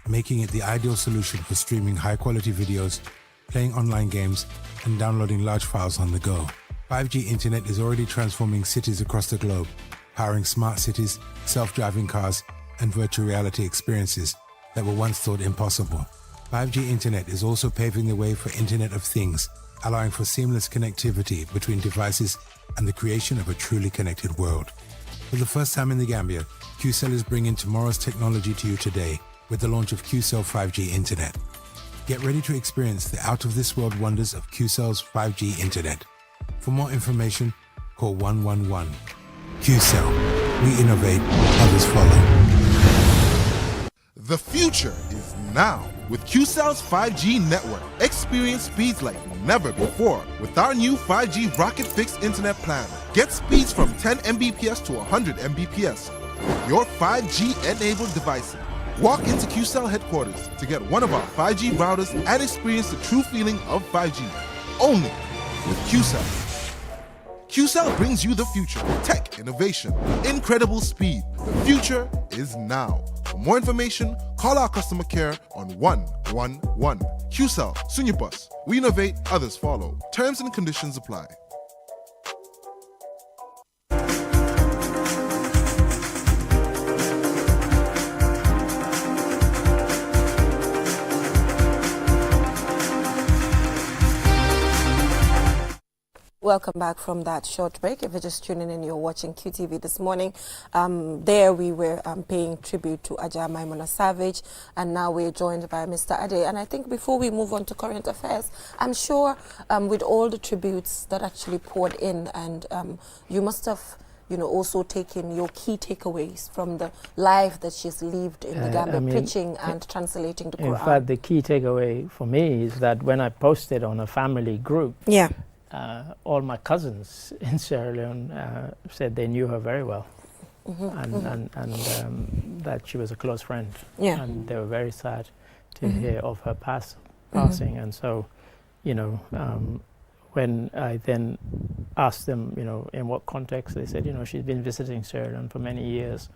making it the ideal solution for streaming high-quality videos, playing online games, and downloading large files on the go. 5G internet is already transforming cities across the globe, powering smart cities, self-driving cars, and virtual reality experiences that were once thought impossible. 5G internet is also paving the way for Internet of Things, allowing for seamless connectivity between devices and the creation of a truly connected world. For the first time in the Gambia, QCell is bringing tomorrow's technology to you today with the launch of QCell 5G Internet. Get ready to experience the out-of-this-world wonders of QCell's 5G Internet. For more information, call 111. QCell. We innovate, others follow. The future is now with QCell's 5G network. Experience speeds like never before with our new 5G Rocket Fixed Internet plan. Get speeds from 10 Mbps to 100 Mbps. Your 5G-enabled devices. Walk into QCell headquarters to get one of our 5G routers and experience the true feeling of 5G. Only with QCell. QCell brings you the future. Tech, innovation, incredible speed. The future is now. For more information, call our customer care on 111. QCell, Sunyabus. We innovate, others follow. Terms and conditions apply. Welcome back from that short break. If you're just tuning in, you're watching QTV this morning. There we were paying tribute to Aja Maimuna Savage, and now we're joined by Mr. Ade. And I think before we move on to current affairs, I'm sure with all the tributes that actually poured in, and you must have also taken your key takeaways from the life that she's lived in the Gambia, preaching and translating the Quran. In fact, the key takeaway for me is that when I posted on a family group, all my cousins in Sierra Leone said they knew her very well, and that she was a close friend. And they were very sad to hear of her passing. And so, when I then asked them, in what context, they said, she's been visiting Sierra Leone for many years,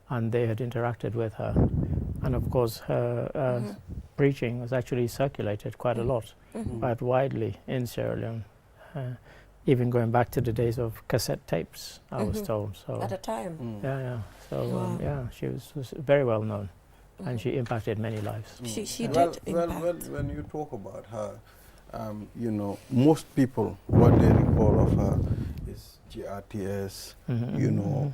and they had interacted with her. And of course, her preaching was actually circulated quite a lot, quite widely in Sierra Leone. Even going back to the days of cassette tapes, I was told. So at a time. Yeah. So she was very well known, and she impacted many lives. She did impact. Well, when you talk about her, you know, most people, what they recall of her is GRTS, you know,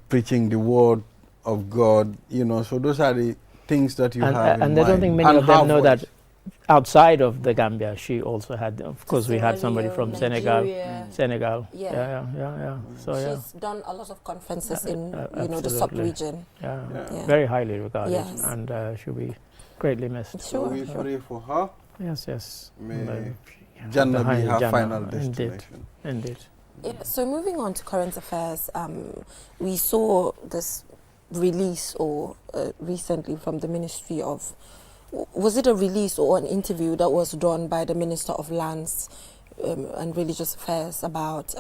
preaching the word of God, you know, so those are the things that you have in and I don't think many of them know that outside of the Gambia, she also had, of course, we had somebody from Nigeria. Senegal. Yeah. So she's done a lot of conferences in, you know, the sub-region. Very highly regarded, Yes. and she'll be greatly missed. So we pray for her. Yes. May Jannah be her final destination. Indeed. Yeah, so moving on to current affairs, we saw this release recently from the Ministry of, was it a release or an interview that was done by the Minister of Lands and Religious Affairs about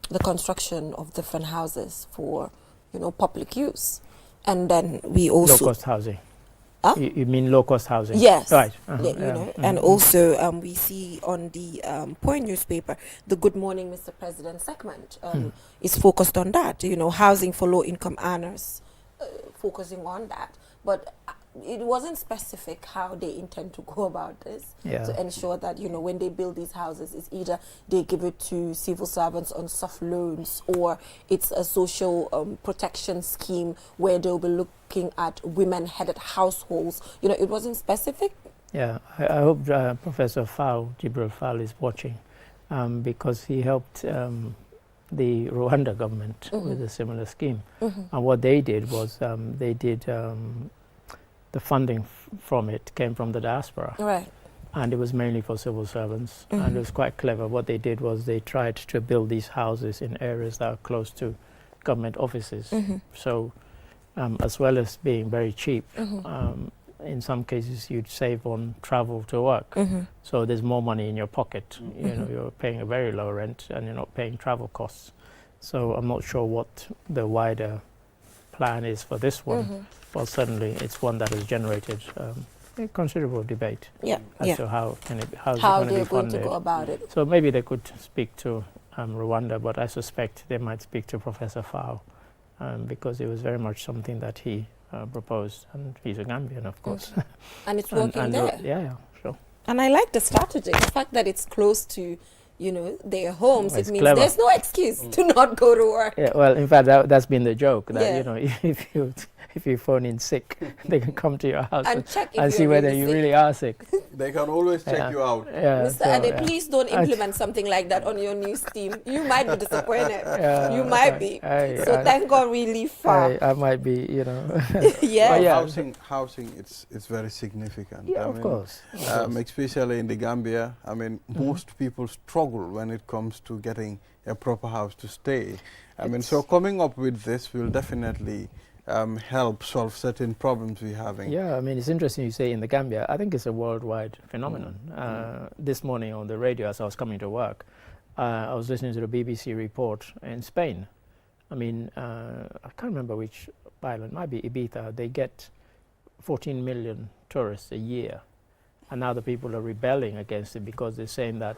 the construction of different houses for, you know, public use, and then we also low-cost housing. Huh? You mean low-cost housing? Yes. Right. You know, and also we see on the Point newspaper, the Good Morning, Mr. President segment is focused on that, you know, housing for low-income earners, focusing on that. But it wasn't specific how they intend to go about this to ensure that, you know, when they build these houses, it's either they give it to civil servants on soft loans, or it's a social protection scheme where they'll be looking at women-headed households. You know, it wasn't specific. Yeah, I hope Professor Jibril Fall is watching, because he helped the Rwanda government with a similar scheme. And what they did was the funding from it came from the diaspora. Right. And it was mainly for civil servants. And it was quite clever. What they did was they tried to build these houses in areas that are close to government offices. So as well as being very cheap, in some cases you'd save on travel to work. So there's more money in your pocket. You know, you're paying a very low rent and you're not paying travel costs. So I'm not sure what the wider plan is for this one. Well, certainly it's one that has generated a considerable debate as to how they're going to go about it. So maybe they could speak to Rwanda, but I suspect they might speak to Professor Fao, because it was very much something that he proposed, and he's a Gambian, of course. And it's working there. Yeah, sure. And I like the strategy, the fact that it's close to, you know, their homes. It means clever. There's no excuse to not go to work. Yeah, well, in fact, that's been the joke, that, you know, if you phone in sick, they can come to your house and check and see whether you really are sick. They can always check you out. Mr. Ade, please don't implement something like that on your news team. You might be disappointed. You might be. So thank God we live far. I might be, you know. Housing, it's very significant. Yeah, of course. Especially in the Gambia, I mean, most people struggle when it comes to getting a proper house to stay. I mean, so coming up with this will definitely help solve certain problems we're having. Yeah, I mean, it's interesting you say in the Gambia. I think it's a worldwide phenomenon. This morning on the radio, as I was coming to work, I was listening to the BBC report in Spain. I mean, I can't remember which island, might be Ibiza. They get 14 million tourists a year. And now the people are rebelling against it because they're saying that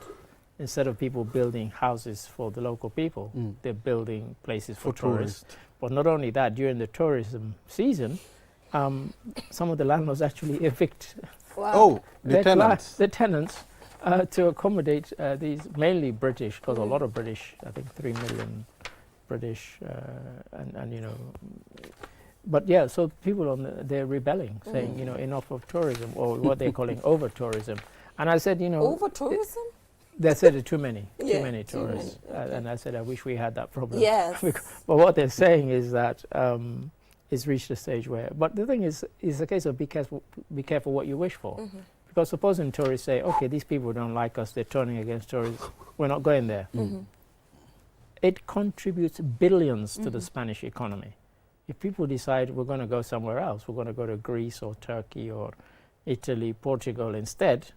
instead of people building houses for the local people, they're building places for tourists. But not only that, during the tourism season, some of the landlords actually evict the tenants to accommodate these mainly British, because a lot of British, I think 3 million British, and you know, but yeah, so people they're rebelling, saying, you know, enough of tourism, or what they're calling over tourism. And I said, you know, over tourism. They said too many tourists, and I said I wish we had that problem. Yes. But what they're saying is that it's reached a stage where. But the thing is a case of be careful what you wish for, because supposing tourists say, okay, these people don't like us, they're turning against tourists, we're not going there. It contributes billions to the Spanish economy. If people decide we're going to go somewhere else, we're going to go to Greece or Turkey or Italy, Portugal instead,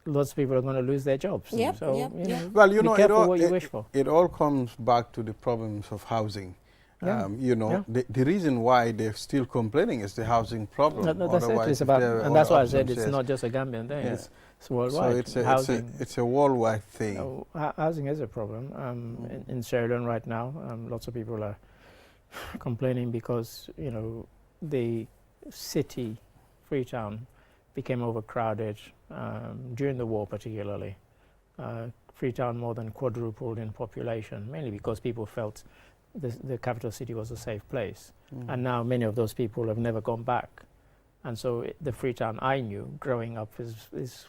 lots of people are going to lose their jobs. Yep, so, yep, you know, well, you know, be careful what you wish for. It all comes back to the problems of housing. Yeah. You know, the reason why they're still complaining is the housing problem. No, that's it. It's about, and that's why I said it's not just a Gambian thing. Yeah. It's worldwide. So it's a worldwide thing. Housing is a problem. In Sierra Leone right now, lots of people are complaining because, you know, the city, Freetown, became overcrowded during the war particularly. Freetown more than quadrupled in population, mainly because people felt the capital city was a safe place. And now many of those people have never gone back. And so the Freetown I knew growing up is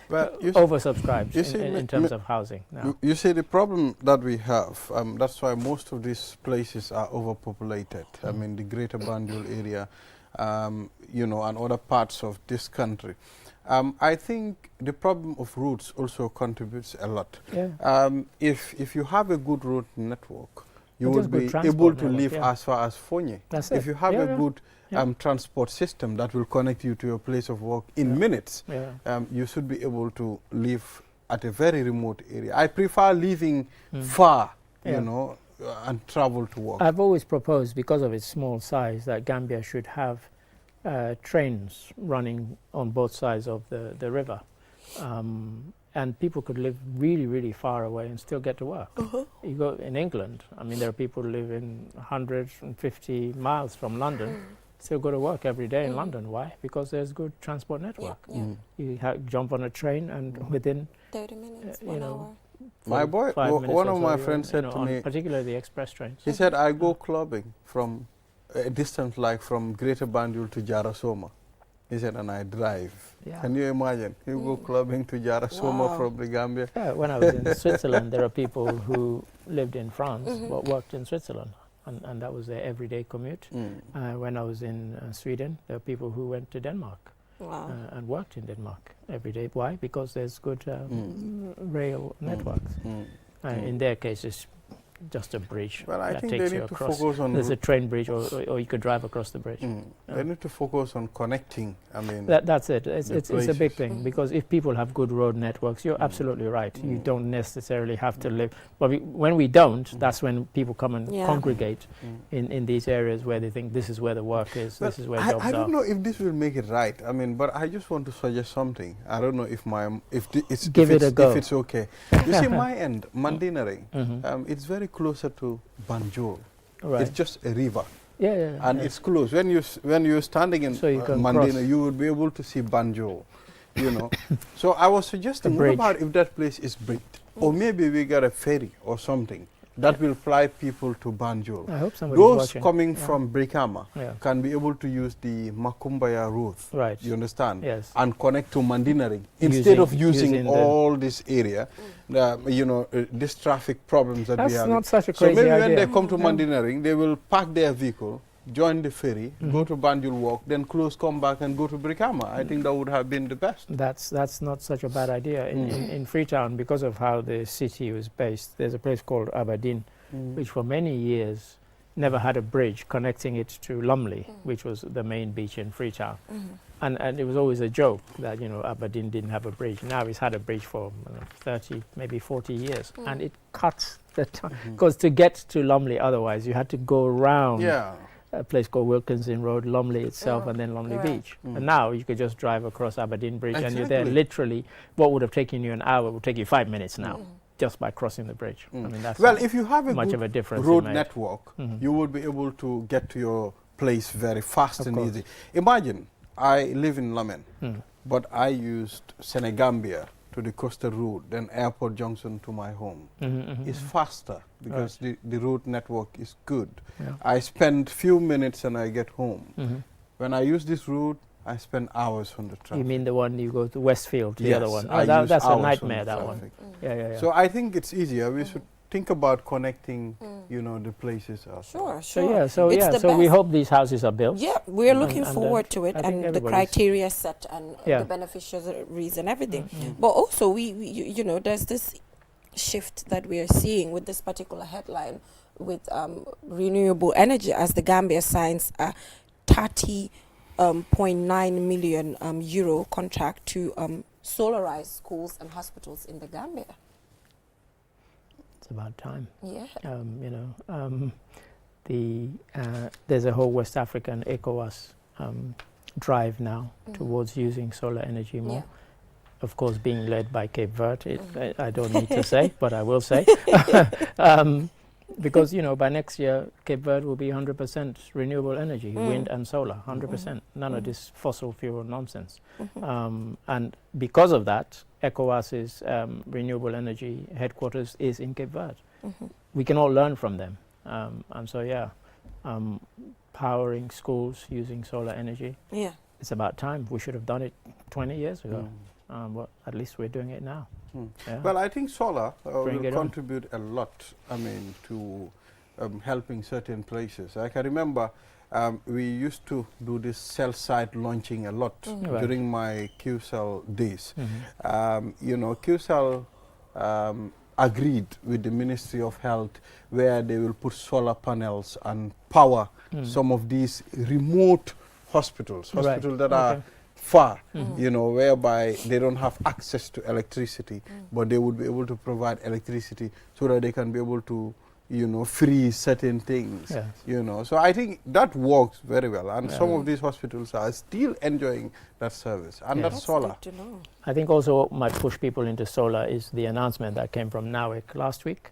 well, oversubscribed in terms of housing now. You see, the problem that we have, that's why most of these places are overpopulated. I mean, the greater Banjul area, you know, and other parts of this country. I think the problem of roads also contributes a lot. Yeah. If you have a good road network, you will be able to live as far as Fonye. If you have a good transport system that will connect you to your place of work in minutes, you should be able to live at a very remote area. I prefer living far, you know, and travel to work. I've always proposed, because of its small size, that Gambia should have trains running on both sides of the river. And people could live really, really far away and still get to work. You go in England, I mean, there are people who live in 150 miles from London, still go to work every day in London. Why? Because there's good transport network. You jump on a train and within 30 minutes, 1 hour. My boy, one of my friends said to me, particularly the express trains. He said, I go clubbing from a distance like from Greater Banjul to Jarasoma. He said, and I drive. Can you imagine? You go clubbing to Jarasoma from the Gambia. Yeah, when I was in Switzerland, there are people who lived in France but worked in Switzerland. And that was their everyday commute. When I was in Sweden, there are people who went to Denmark and worked in Denmark every day. Why? Because there's good rail networks. In their case, it's just a bridge that takes you across. There's a train bridge, or you could drive across the bridge. They need to focus on connecting. I mean, that's it. It's a big thing, because if people have good road networks, you're absolutely right. You don't necessarily have to live. But when we don't, that's when people come and congregate in these areas where they think this is where the work is, this is where jobs are. I don't know if this will make it right. I mean, but I just want to suggest something. I don't know if it's okay. You see, my end, Mandinering, it's very closer to Banjul. It's just a river. And it's close. When you're standing in Mandina, you would be able to see Banjul, you know. So I was suggesting, what about if that place is bridged? Or maybe we get a ferry or something that will fly people to Banjul. I hope somebody's watching. Those coming from Brikama can be able to use the Makumbaya route, you understand? And connect to Mandinering instead of using all this area, you know, this traffic problems that we have. That's not such a crazy idea. So maybe when they come to Mandinering, they will park their vehicle, join the ferry, go to Banjul walk, then come back and go to Brikama. I think that would have been the best. That's not such a bad idea. In Freetown, because of how the city was based, there's a place called Aberdeen, which for many years never had a bridge connecting it to Lumley, which was the main beach in Freetown. And it was always a joke that, you know, Aberdeen didn't have a bridge. Now it's had a bridge for 30, maybe 40 years. And it cuts the time. Because to get to Lumley otherwise, you had to go around a place called Wilkinson Road, Lumley itself, and then Lumley Beach. And now you could just drive across Aberdeen Bridge and you're there literally. What would have taken you an hour will take you 5 minutes now, just by crossing the bridge. I mean, that's if you have a much good of a difference road network, you would be able to get to your place very fast and easy. Imagine, I live in Lamen, but I used Senegambia to the coastal road, then Airport Junction to my home. It's faster because the road network is good. I spend few minutes and I get home. When I use this route, I spend hours on the traffic. You mean the one you go to Westfield, the other one? Oh, that's a nightmare, that one. So I think it's easier. We should think about connecting, you know, the places. Sure. So we hope these houses are built. Yeah, we're looking forward to it, and the criteria set and the beneficiaries and everything. But also, we you know, there's this shift that we are seeing with this particular headline with renewable energy, as the Gambia signs a 30.9 million euro contract to solarize schools and hospitals in the Gambia. It's about time. Yeah. You know, there's a whole West African ECOWAS drive now towards using solar energy more. Of course, being led by Cape Verde, I don't need to say, but I will say. Because, you know, by next year, Cape Verde will be 100% renewable energy, wind and solar, 100%. None of this fossil fuel nonsense. And because of that, ECOWAS's renewable energy headquarters is in Cape Verde. We can all learn from them. And so, yeah, powering schools using solar energy. Yeah. It's about time. We should have done it 20 years ago. But at least we're doing it now. Yeah. Well, I think solar will it contribute a lot, to helping certain places. I can remember we used to do this cell site launching a lot during my QCell days. You know, QCell agreed with the Ministry of Health where they will put solar panels and power some of these remote hospitals that are far, you know, whereby they don't have access to electricity, but they would be able to provide electricity so that they can be able to, you know, freeze certain things, you know. So I think that works very well, and some of these hospitals are still enjoying that service, and that's solar. Good to know. I think also what might push people into solar is the announcement that came from NAWIC last week,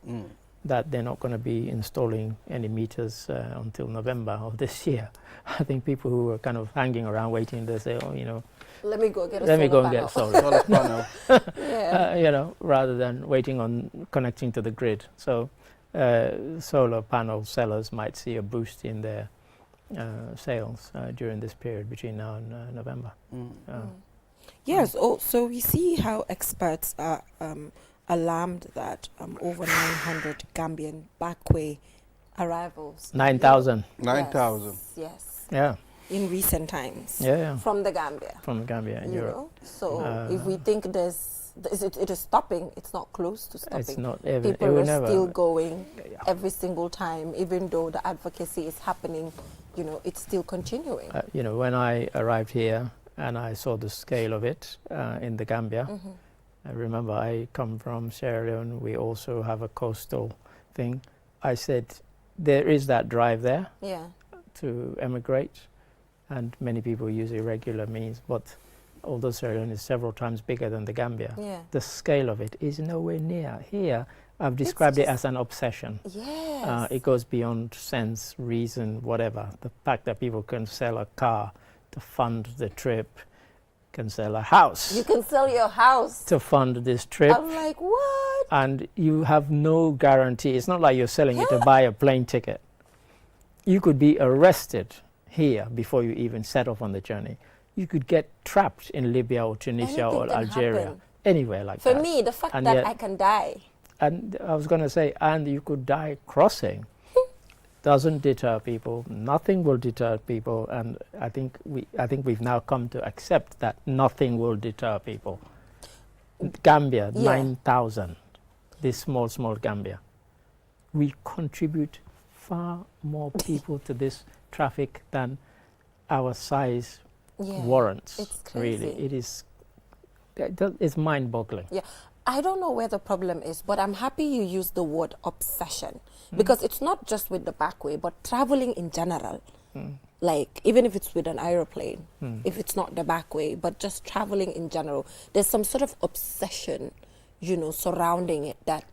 that they're not going to be installing any meters until November of this year. I think people who are kind of hanging around waiting, they say, oh, you know, let me go get a let me go solar and panel. get solar panel. You know, rather than waiting on connecting to the grid. So solar panel sellers might see a boost in their sales during this period between now and November. Yes, so we see how experts are alarmed that over 900 Gambian backway arrivals. 9,000. 9,000. Yes. Yeah. In recent times. Yeah. From the Gambia. From the Gambia in Europe. Know? So if we think it is stopping, it's not close to stopping. It's not ever. People are still going every single time, even though the advocacy is happening, you know, it's still continuing. You know, when I arrived here and I saw the scale of it in the Gambia, I remember I come from Sierra Leone, we also have a coastal thing. I said, there is that drive there to emigrate, and many people use irregular means, but although Sierra Leone is several times bigger than the Gambia, the scale of it is nowhere near. Here, I've described it as an obsession. Yes. It goes beyond sense, reason, whatever. The fact that people can sell a car to fund the trip, can sell a house. You can sell your house to fund this trip. I'm like, what? And you have no guarantee. It's not like you're selling it to buy a plane ticket. You could be arrested here before you even set off on the journey. You could get trapped in Libya or Tunisia or Algeria, anywhere like that. For me, the fact that I can die. And I was going to say, and you could die crossing. Doesn't deter people. Nothing will deter people, and I think we've now come to accept that nothing will deter people. Gambia, 9,000. This small Gambia. We contribute far more people to this traffic than our size warrants. It's crazy. Really, it's mind-boggling. Yeah. I don't know where the problem is, but I'm happy you used the word obsession, because it's not just with the backway, but traveling in general. Like, even if it's with an aeroplane, if it's not the backway, but just traveling in general, there's some sort of obsession, you know, surrounding it that,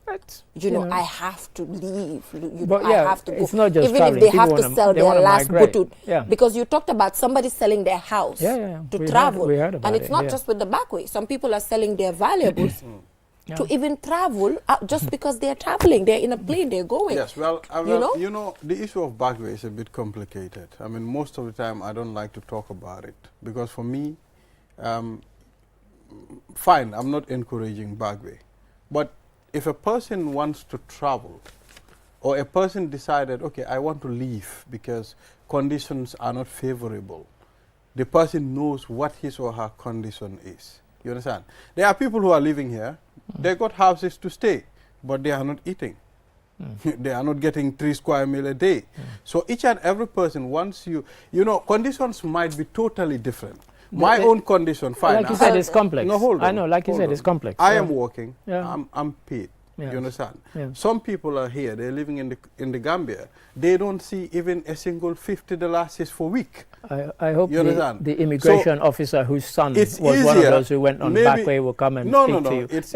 you know, I have to leave, I have to go. It's not just even traveling. if they have to sell their last butut. Because you talked about somebody selling their house to travel. We heard about and it's not just with the backway. Some people are selling their valuables to even travel just because they're traveling. They're in a plane, they're going. Yes, well, you know, the issue of backway is a bit complicated. I mean, most of the time I don't like to talk about it, because for me, fine, I'm not encouraging backway. But if a person wants to travel, or a person decided, okay, I want to leave because conditions are not favorable, the person knows what his or her condition is. You understand? There are people who are living here, they got houses to stay, but they are not eating. They are not getting 3 square meals a day. So each and every person, once you know, conditions might be totally different. My own condition, fine. Like you said, it's complex. No, hold on. I know, like you said, it's complex. I am working. I'm paid. You understand? Yeah. Some people are here, they're living in the Gambia. They don't see even a single $50 for a week. I hope you understand? the immigration officer whose son was easier, one of those who went on back way will come and speak to you. It's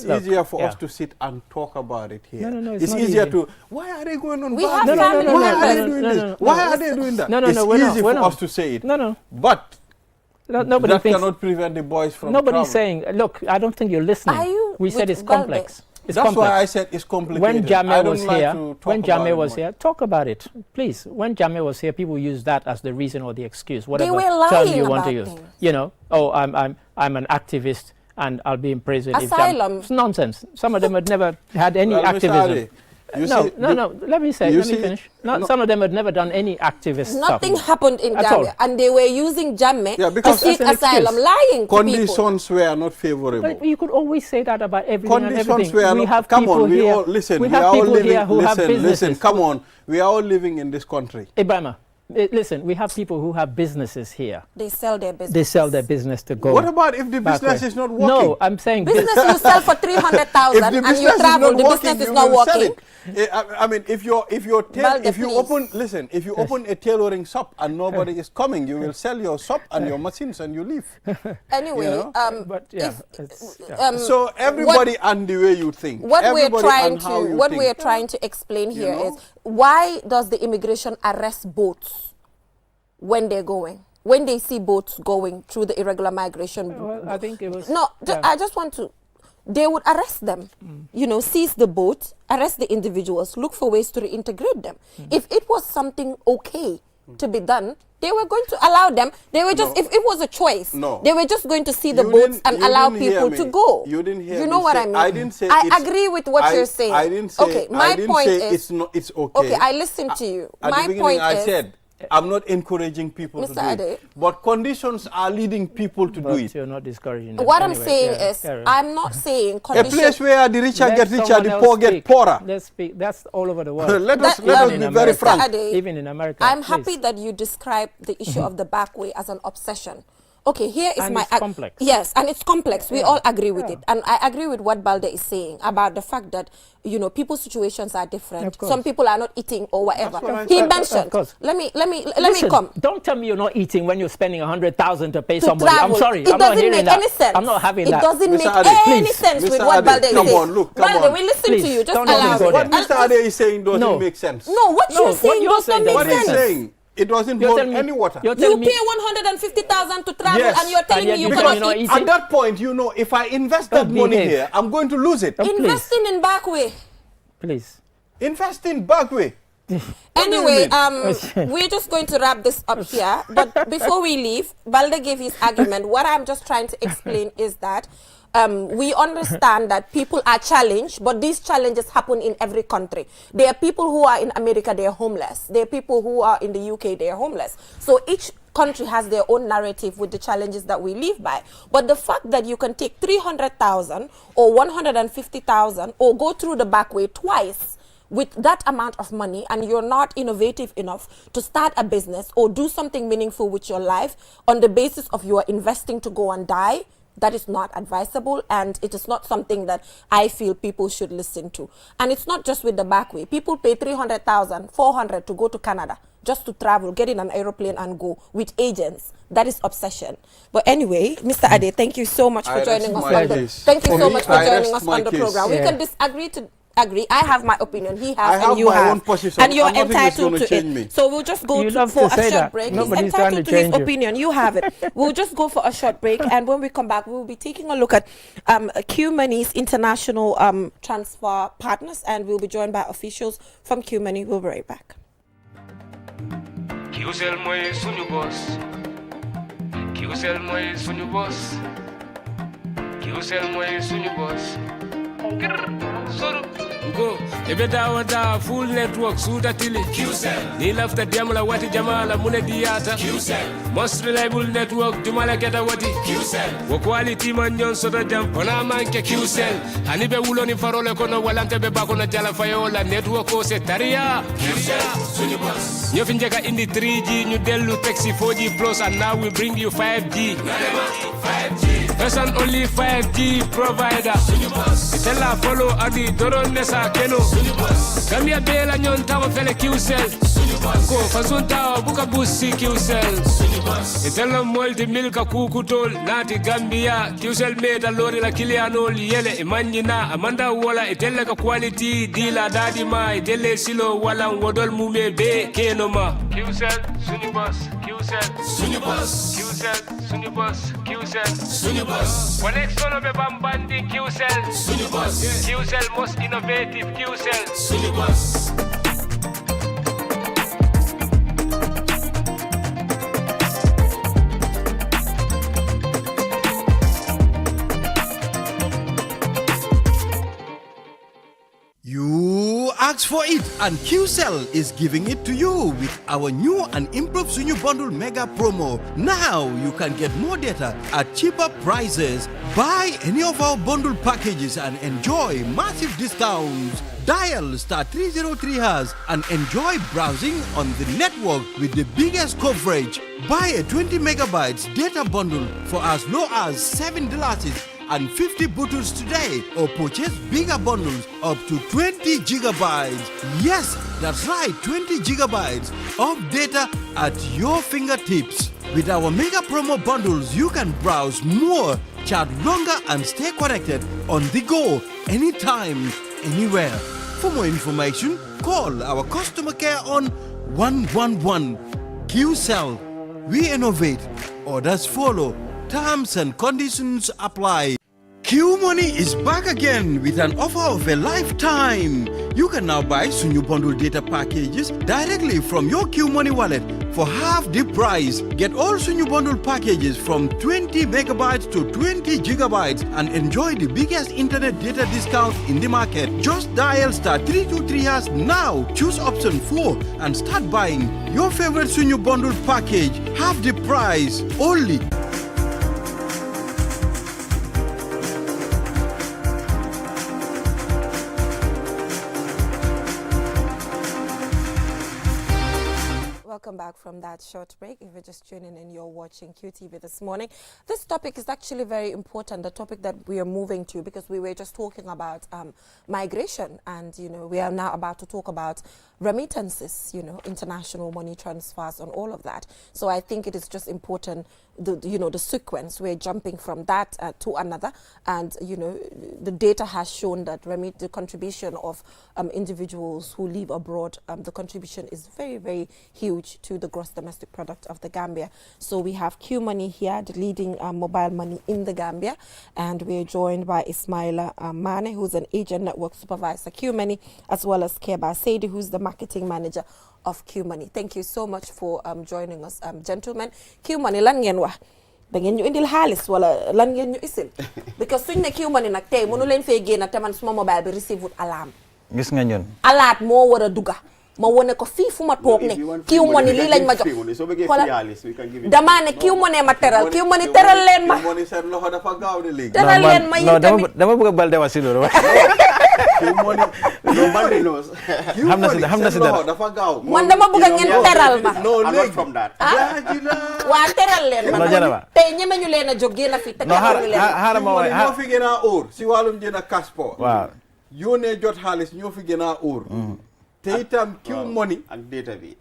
easier for us to sit and talk about it here. It's easier to, why are they going on back? Why are they doing this? Why are they doing that? It's easy for us to say it. But that cannot prevent the boys from Nobody's saying, look, I don't think you're listening. We said it's complex. That's why I said it's complicated. When Jammeh was here, talk about it, please. When Jammeh was here, people used that as the reason or the excuse, whatever term you want to use. Things. You know, oh, I'm an activist and I'll be in prison. Asylum. It's nonsense. Some of them had never had any activism. No, let me finish. Some of them had never done any activist stuff. Nothing happened in Gambia, and they were using Jammeh to seek asylum, lying to Conditions were not favorable. But you could always say that about everything and everything. We have people here. Listen, come on. We are all living in this country. Ibrahima, listen, we have people who have businesses here. They sell their business. They sell their business to go. What about if the business is not working? No, I'm saying business you sell for 300,000 and you travel, the business is not working. I mean, if you open a tailoring shop and nobody is coming, you will sell your shop and your machines and you leave. Anyway, you know? So everybody and the way you think. What we're trying to explain here is why does the immigration arrest boats when they're going? When they see boats going through the irregular migration? Well, I think it was... No, I just want to... They would arrest them, you know, seize the boat, arrest the individuals, look for ways to reintegrate them. If it was something okay to be done, they were going to allow them. They were just, if it was a choice, they were just going to see the boats and allow people to go. You didn't hear You know what I mean? I didn't say I agree with what you're saying. I didn't say, okay, my point is, it's okay. Okay, I listened to you. At My the point I is, said, I'm not encouraging people to do it. But conditions are leading people to do it. You're not discouraging them. What I'm saying is, I'm not saying conditions. A place where the richer get richer, the poor get poorer. Let's speak. That's all over the world. let us be very frank. Even in America. I'm happy that you described the issue of the back way as an obsession. Okay, here is and my... it's complex. Yes, and it's complex. We all agree with it. And I agree with what Balde is saying about the fact that, you know, people's situations are different. Some people are not eating or whatever. He mentioned... Let me come. Don't tell me you're not eating when you're spending 100,000 to pay somebody. I'm sorry. It doesn't make any sense. I'm not having that. It doesn't make any sense with what Balde is saying. Come on, look, come on. Balde, we listen to you. Just allow me. What Mr. Ade is saying doesn't make sense. No, what you're saying does not make sense. What he's saying, it doesn't hold any water. You pay 150,000 to travel and you're telling me you cannot eat. At that point, you know, if I invest that money here, I'm going to lose it. Investing in back way. Please. Invest in back way. Anyway, we're just going to wrap this up here. But before we leave, Balde gave his argument. What I'm just trying to explain is that we understand that people are challenged, but these challenges happen in every country. There are people who are in America, they are homeless. There are people who are in the UK, they are homeless. So each country has their own narrative with the challenges that we live by. But the fact that you can take 300,000 or 150,000 or go through the back way twice with that amount of money and you're not innovative enough to start a business or do something meaningful with your life on the basis of you are investing to go and die, that is not advisable, and it is not something that I feel people should listen to. And it's not just with the back way. People pay 300,000, 400 to go to Canada just to travel, get in an aeroplane and go with agents. That is obsession. But anyway, Mr. Ade, thank you so much for joining us on the program. We can disagree to agree. I have my opinion. He has, and you have. And you're entitled to it. So we'll just go for a short break. He's entitled to his opinion. You have it. We'll just go for a short break, and when we come back, we'll be taking a look at Q Money's international transfer partners, and we'll be joined by officials from Q Money. We'll be right back. QCell mooy suñu boss. QCell mooy suñu boss. QCell mooy suñu boss. ko ebe dawada full network suta tili QCell ni lafta diamla wati jamala mune diata QCell most reliable network dumala keta wati QCell wo quality man nyon soto jam ona manke QCell hani be wuloni farole kono walante be bakono jala fayola network ko se taria QCell suñu boss ñu fi njëkk indi 3G ñu dellu taxi 4G plus and now we bring you 5G 5G first and only 5G provider suñu boss itella follow adi doron nesa keno suñu boss Gambia bela nyon tawo fele QCell suñu boss ko façon tawo buka bussi QCell suñu boss itella molti milka kukutol nati Gambia QCell meta lori la kilianol yele e manjina amanda wala itella ka quality dila dadi ma itelle silo wala wodol mume be keno ma QCell suñu boss QCell suñu boss QCell suñu boss QCell suñu boss Wanex solo be bambandi QCell suñu boss QCell most innovative QCell suñu boss You asked for it, and QCell is giving it to you with our new and improved Sunyu Bundle Mega Promo. Now you can get more data at cheaper prices. Buy any of our bundle packages and enjoy massive discounts. Dial *303# and enjoy browsing on the network with the biggest coverage. Buy a 20 megabytes data bundle for as low as $7 and 50 bottles today, or purchase bigger bundles up to 20 gigabytes. Yes, that's right, 20 gigabytes of data at your fingertips. With our mega promo bundles, you can browse more, chat longer, and stay connected on the go, anytime, anywhere. For more information, call our customer care on 111. QCell, we innovate, others follow. Terms and conditions apply. Q Money is back again with an offer of a lifetime. You can now buy Sunyu Bundle data packages directly from your Q Money wallet for half the price. Get all Sunyu Bundle packages from 20 megabytes to 20 gigabytes and enjoy the biggest internet data discount in the market. Just dial *323# now, choose option 4 and start buying your favorite Sunyu Bundle package. Half the price only. Welcome back from that short break. If you're just tuning in, you're watching QTV this morning. This topic is actually very important, the topic that we are moving to, because we were just talking about migration, and we are now about to talk about remittances, international money transfers and all of that. So I think it is just important, the sequence. We're jumping from that to another, and the data has shown that the contribution of individuals who live abroad, the contribution is very, very huge to the gross domestic product of the Gambia. So we have Q Money here, the leading mobile money in the Gambia, and we're joined by Ismaila Mane, who's an agent network supervisor Q Money, as well as Keba Saidi, who's the marketing manager of Q Money. Thank you so much for joining us, gentlemen. Q Money, lan ngeen wax da ngeen ñu indil xaalis wala lan ngeen ñu isil because suñ ne Q Money nag tey mënu leen fee génn te man suma mobile bi receive alarm gis nga ñun alert moo war a dugga ma wone ko fii fu ma toog ne Q Money lii lañ ma jox damaa ne Q Money ma teral Q Money teral leen ma teral leen ma yi tamit dama bëgg a bal dewa si loolu xam na si dara dafa gaaw man dama bëgg ngeen teral ma waa teral leen ma tey ñeme ñu leen a jóg génn fi te teral leen xaaral ma waay ñoo fi gën a óor si wàllum jënd passeport waaw yónnee jot xaalis ñoo fi gën a óor te itam Q Money ak data bi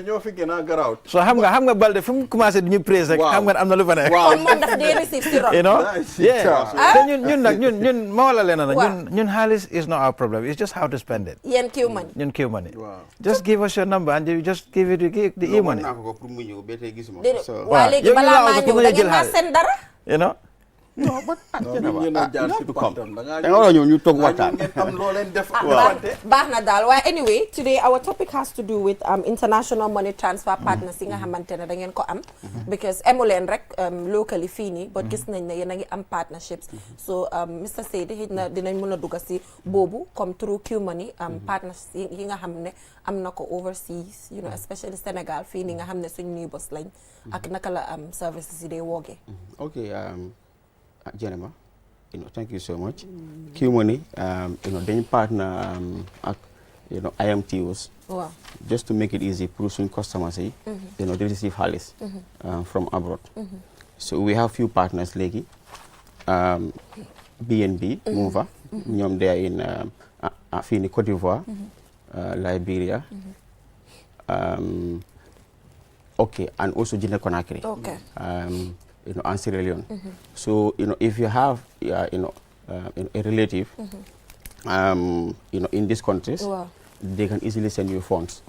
ñoo fi gën a garaaw. so xam nga Balde fu mu commencé di ñu presse rek xam nga am na lu fa nekk. waaw kon moom daf dee receive si ron. te ñun nag ñun ma wala leen na ñun xaalis is not our problem, it's just how to spend it. yéen Q Money. ñun Q Money. just give us your number and you just give it the e-money. waa léegi balaa maa ñëw da ngeen maa seen dara. non but ñu na jaar ci patam da nga war a ñëw ñu toog waxtaan ngeen am loo leen def baax na daal waaye anyway today our topic has to do with international money transfer partners yi nga xamante ne da ngeen ko am because emu leen rek locally fii nii but gis nañ ne yéen a ngi am partnerships so Mr Seydi xëy na dinañ mën a dugg si boobu comme through Q Money partners yi nga xam ne am na ko overseas you know especially Sénégal fii nii nga xam ne suñ nuy bos lañ ak naka la services yi day woogee. Okay, Jenema, thank you so much. Q Money, they partner IMTOs. Wow. Just to make it easy, pursuing customers, they receive halis from abroad. So we have few partners, Legi, BNB, Mova, they are in Côte d'Ivoire, Liberia. Okay, and also Guinea Conakry. Okay. And Sierra Leone. So if you have a relative, in these countries, they can easily send you funds.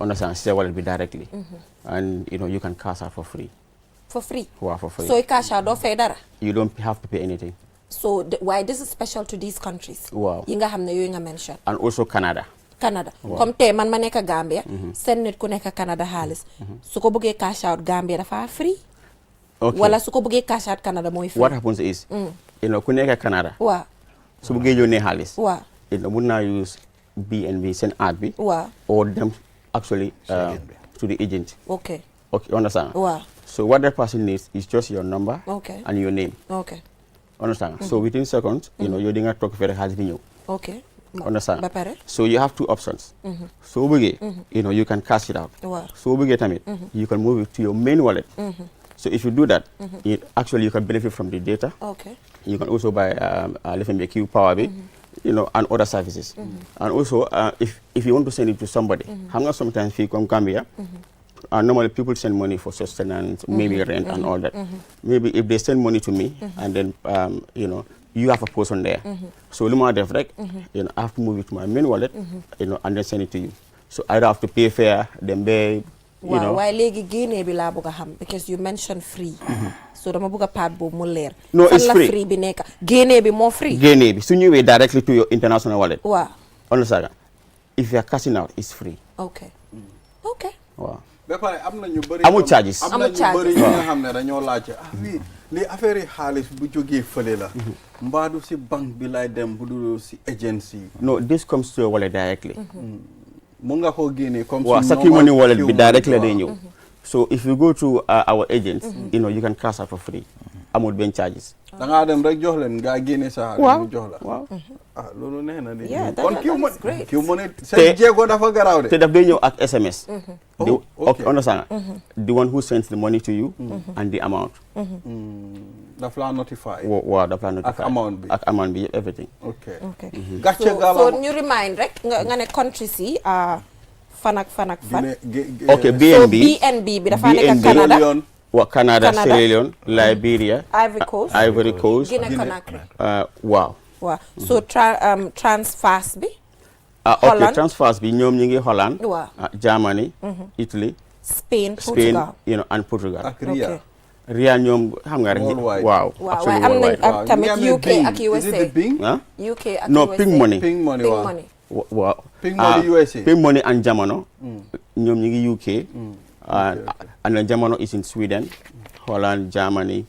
Understand? Say what will be directly, and you can cash out for free. For free. Wow, for free. So you cash out, don't pay that. You don't have to pay anything. So why this is special to these countries? Wow. Yinga hamne you mention. And also Canada. Canada. Wow. Comme te man maneka Gambia, send nit ku neka Canada halis. Su ko bëggee cash out Gambia dafa free. Okay. Wala su ko bëggee cash out Canada mooy free. What happens is, ku neka Canada. Wow. Su bëggee yónnee halis. Wow. Mun naa use BNB send ad bi. Wow. Or them actually to the agent. Okay. Okay, understand? Wow. So what that person needs is just your number and your name. Okay. Understand? So within seconds, you're doing a talk very hard video. Okay. Understand? So you have two options. So you can cash it out. Wow. So you can move it to your main wallet. So if you do that, you can benefit from the data. Okay. You can also buy LFMBQ Power B, and other services. And also, if you want to send it to somebody, sometimes if you come Gambia, normally people send money for sustenance, maybe rent and all that. Maybe if they send money to me, and then you have a person there. So I have to move it to my main wallet, and then send it to you. So I don't have to pay fare, then pay. Why legi Guinea bi la buga ham because you mentioned free. So dama buga part bo mu leer. No, it's free. Free bi neka. Guinea bi more free. Guinea bi so you way directly to your international wallet. Wow. Understand? If you are cashing out, it's free. Okay. Okay. Wow. Ba pare am na ñu bari amul charges. am na ñu bari ñi nga xam ne dañoo laajte li affaire yi xaalis bu jógee fële la mbaadu si banque bi lay dem bu dul si agency. No, this comes to your wallet directly. Mun nga koo génne comme sa Q Money wallet bi directly day ñëw. So if you go to our agents, you can cash out for free. Amul benn charges. Da nga dem rek jox leen nga génne sa ñu jox la. Waaw. Loolu neex na ni. Kon Q Money seen jéego dafa garaaw de. Te daf day ñëw ak SMS. Okay, understand? The one who sends the money to you and the amount. Daf la notify. Waaw, daf la notify. Ak amount bi everything. Okay. So ñu remind rek nga ne countries yi fan. Okay, BNB. So BNB bi dafa nekk Canada. Canada, Sierra Leone, Liberia, Ivory Coast, Guinea Conakry. Wow. So transfers bi. Okay, transfers bi ñoom ñi ngi Holland, Germany, Italy, Spain, Portugal, and Portugal. Ak Ria. Ria ñoom xam nga rek. Waaw. Waaye am nañ tamit UK ak USA. UK ak USA. No, Ping Money. Wow. Ping Money USA. Ping Money and Jamono. ñoom ñi ngi UK. And then Germany is in Sweden, Holland, Germany,